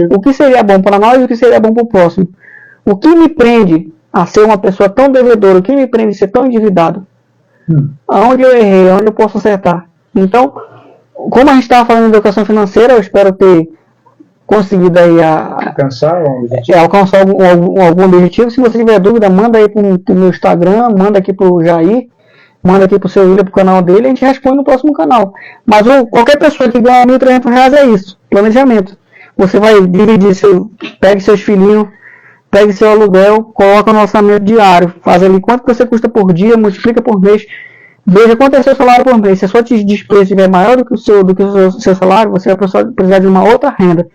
O que seria bom para nós e o que seria bom para o próximo. O que me prende a ser uma pessoa tão devedora, o que me prende a ser tão endividado? Aonde eu errei, aonde eu posso acertar? Então, como a gente estava falando de educação financeira, eu espero ter conseguido aí alcançar algum objetivo. Se você tiver dúvida, manda aí pro meu Instagram, manda aqui pro Jair, manda aqui pro seu William, pro canal dele, a gente responde no próximo canal. Mas qualquer pessoa que ganha R$1.300 é isso, planejamento. Você vai dividir, pegue seus filhinhos, pegue seu aluguel, coloca no orçamento diário, faz ali quanto que você custa por dia, multiplica por mês, veja quanto é seu salário por mês. Se a sua despesa estiver maior do que o seu salário, você vai precisar de uma outra renda.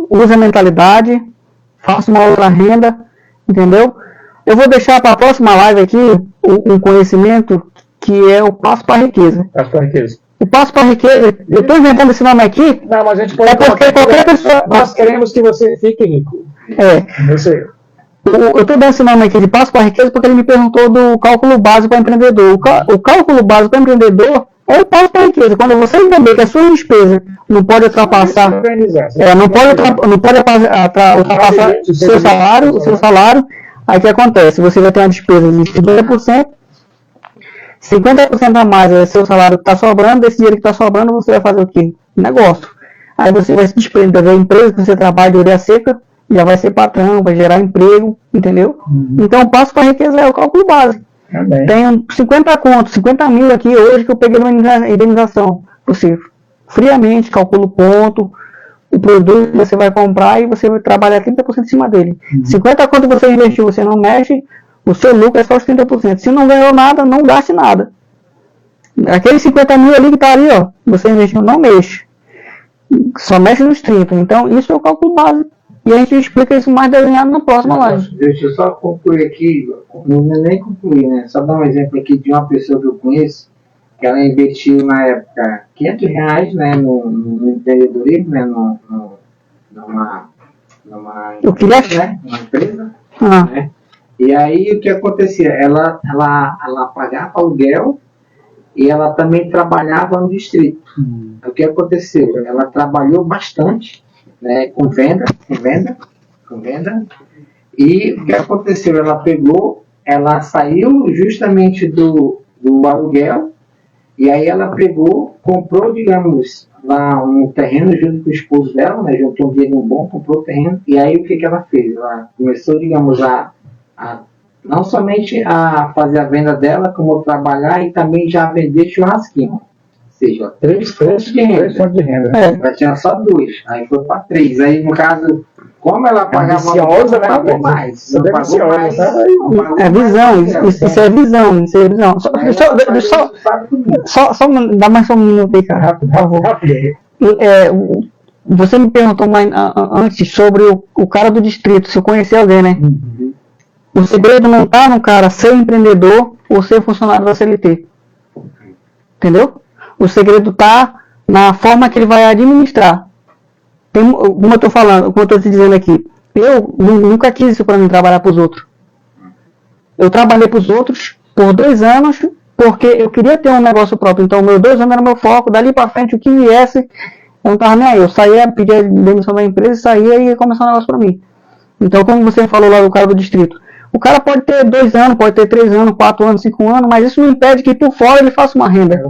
Use a mentalidade, faça uma outra renda, entendeu? Eu vou deixar para a próxima live aqui um conhecimento que é o passo para a riqueza. Passo para a riqueza. O passo para a riqueza, eu estou inventando esse nome aqui. Não, mas a gente pode. É porque qualquer pessoa. Nós queremos que você fique rico. Eu sei. Eu estou dando esse nome aqui de passo para a riqueza porque ele me perguntou do cálculo básico para empreendedor. O cálculo básico para empreendedor é o passo para a riqueza. Quando você entender que a sua despesa não pode ultrapassar, não pode ultrapassar o seu salário, aí o que acontece? Você vai ter uma despesa de 50% a mais é seu salário que está sobrando, desse dinheiro que está sobrando, você vai fazer o quê? Negócio. Aí você vai se desprender da empresa que você trabalha de orelha seca, já vai ser patrão, vai gerar emprego, entendeu? Então o passo para a riqueza é o cálculo básico. Tenho 50 mil aqui hoje que eu peguei numa indenização. Você friamente calcula o ponto, o produto que você vai comprar e você vai trabalhar 30% em cima dele. 50 conto você investiu, você não mexe, o seu lucro é só os 30%. Se não ganhou nada, não gaste nada. Aqueles 50 mil ali que está ali, ó, você investiu, não mexe. Só mexe nos 30. Então isso é o cálculo básico. E a gente explica isso mais desenhado na próxima live. Deixa eu só concluir aqui, não é nem concluir, né? Só dar um exemplo aqui de uma pessoa que eu conheço, que ela investiu na época R$500, né, no empreendedorismo, né, numa empresa, né, né? E aí o que acontecia? Ela pagava aluguel e ela também trabalhava no distrito. O que aconteceu? Ela trabalhou bastante, né, com venda, e o que aconteceu? Ela saiu justamente do aluguel, e aí ela comprou, digamos, lá um terreno junto com o esposo dela, né, juntou um dinheiro bom, comprou o terreno, e aí o que ela fez? Ela começou, digamos, não somente a fazer a venda dela, como trabalhar e também já vender churrasquinho. Ou seja, três fontes de renda. Ela tinha só 2, aí foi para 3. Aí, no caso, como ela pagava mais, não pagou mais. É visão, isso é visão. Só dá mais um minuto aí, cara, por favor. Você me perguntou antes sobre o cara do distrito, se eu conhecer alguém, né? O segredo não está no cara ser empreendedor ou ser funcionário da CLT. Entendeu? O segredo está na forma que ele vai administrar. Como eu estou falando, como eu estou te dizendo aqui, eu nunca quis isso para mim, trabalhar para os outros. Eu trabalhei para os outros por 2 anos porque eu queria ter um negócio próprio. Então, meus 2 anos era meu foco. Dali para frente, o que viesse, eu não estava nem aí. Eu saía, pedia demissão da empresa, saía e ia começar um negócio para mim. Então, como você falou lá do cara do distrito, o cara pode ter 2 anos, pode ter 3 anos, 4 anos, 5 anos, mas isso não impede que por fora ele faça uma renda.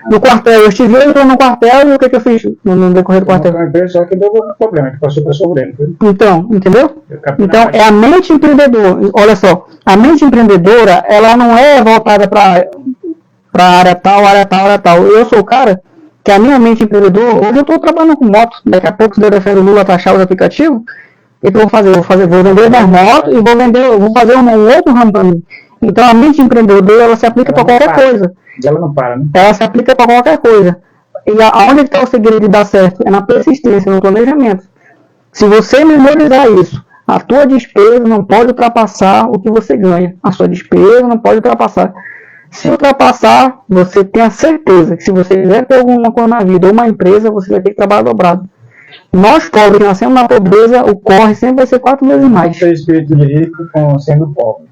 No quartel, eu estive no quartel e o que eu fiz no decorrer do quartel? Só que deu problema, que passou para sofrer. Então, entendeu? Então, é a mente empreendedora. Olha só, a mente empreendedora, ela não é voltada para área tal. Eu sou o cara que a minha mente empreendedora, hoje eu estou trabalhando com moto, daqui a pouco se der o Lula taxar os aplicativos, o que eu vou fazer? Vou vender mais moto e vou fazer um outro ramo para mim. Então a mente empreendedora, ela se aplica para qualquer coisa. Ela não para, né? Ela se aplica para qualquer coisa. E aonde está o segredo de dar certo? É na persistência, no planejamento. Se você memorizar isso, a tua despesa não pode ultrapassar o que você ganha. A sua despesa não pode ultrapassar. Se ultrapassar, você tem a certeza que se você quiser ter alguma coisa na vida ou uma empresa, você vai ter que trabalhar dobrado. Nós pobres, nascendo na pobreza, o corre sempre vai ser 4 vezes mais. Ter espírito de rico sendo pobre.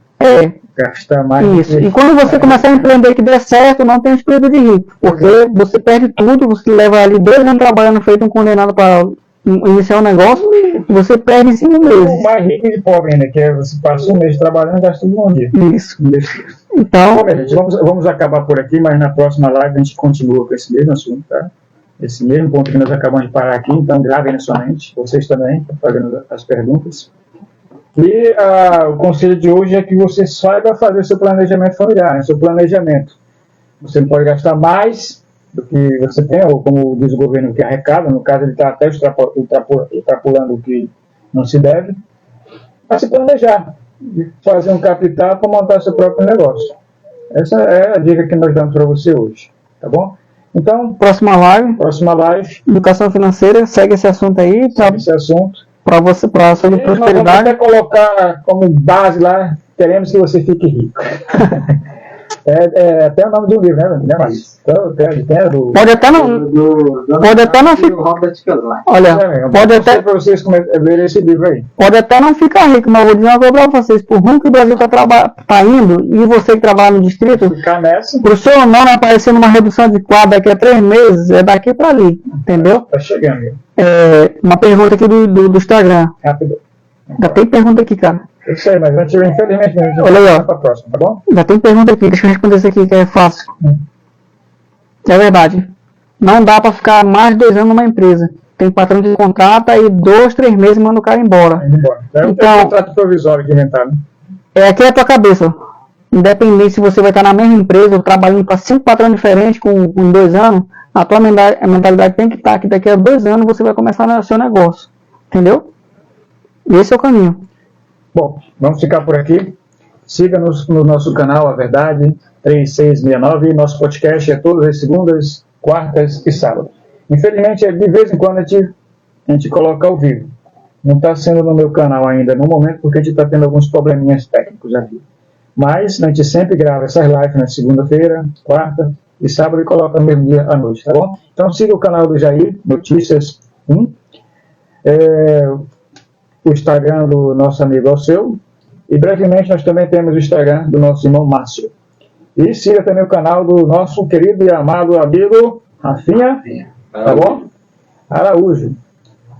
Gastar mais. Isso. E quando você começar a empreender que der certo, não tem espírito de rico. Porque você perde tudo, você leva ali 2 anos trabalhando feito um condenado para iniciar um negócio, você perde em 5 meses. O mais rico de pobre ainda, que é você passa um mês trabalhando e gasta tudo um dia. Isso. Então, bom, gente, vamos acabar por aqui, mas na próxima live a gente continua com esse mesmo assunto, tá? Esse mesmo ponto que nós acabamos de parar aqui, então gravem na sua mente, vocês também, fazendo as perguntas. E o conselho de hoje é que você saiba fazer seu planejamento familiar, né? Seu planejamento. Você não pode gastar mais do que você tem, ou como diz o governo, que arrecada, no caso ele está até extrapolando o que não se deve, mas se planejar, fazer um capital para montar seu próprio negócio. Essa é a dica que nós damos para você hoje, tá bom? Então, próxima live, educação financeira, segue esse assunto aí, para você, para a sua prosperidade. Vamos até colocar como base lá, queremos que você fique rico. É até o nome de um livro, né, Márcio? Então, pode até não ficar. Olha, pode até para vocês verem esse livro aí. Pode até não ficar rico, mas eu vou dizer uma coisa para vocês: por ruim que o Brasil está indo, e você que trabalha no distrito, para o seu nome aparecer numa redução de quadro daqui a 3 meses, é daqui para ali, entendeu? Tá chegando. Uma pergunta aqui do Instagram. Rápido. Já tem pergunta aqui, cara. Eu sei, mas infelizmente a gente vai para a próxima, tá bom? Já tem pergunta aqui, deixa eu responder isso aqui que é fácil. É verdade. Não dá para ficar mais de 2 anos numa empresa. Tem patrão que contrata e 2, 3 meses manda o cara embora. Então, é um contrato provisório que inventaram. Aqui é a tua cabeça. Independente se você vai estar na mesma empresa ou trabalhando para 5 patrões diferentes com 2 anos, a tua mentalidade tem que estar que daqui a 2 anos você vai começar o seu negócio. Entendeu? Esse é o caminho. Bom, vamos ficar por aqui. Siga-nos no nosso canal A Verdade 3669. Nosso podcast é todas as segundas, quartas e sábados. Infelizmente, de vez em quando a gente coloca ao vivo. Não está sendo no meu canal ainda no momento, porque a gente está tendo alguns probleminhas técnicos aqui. Mas a gente sempre grava essas lives na segunda-feira, quarta e sábado e coloca no mesmo dia à noite, tá bom? Então siga o canal do Jair Notícias 1. O Instagram do nosso amigo Alceu, e brevemente nós também temos o Instagram do nosso irmão Márcio. E siga também o canal do nosso querido e amado amigo Rafinha, tá bom? Araújo.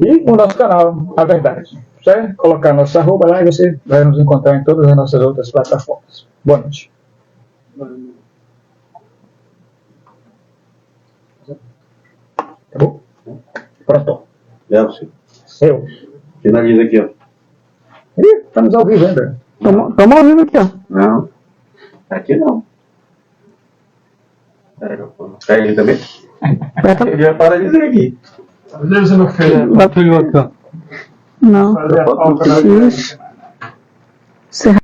E o nosso canal, A Verdade. Você colocar nossa arroba lá e você vai nos encontrar em todas as nossas outras plataformas. Boa noite. Tá bom? Pronto. Seu. Finaliza aqui, ó. Estamos ao vivo ainda. Estamos ao vivo aqui, ó. Não. Aqui não. Pega ele também. Eu já para de dizer aqui. Beleza, meu filho. Não. Isso.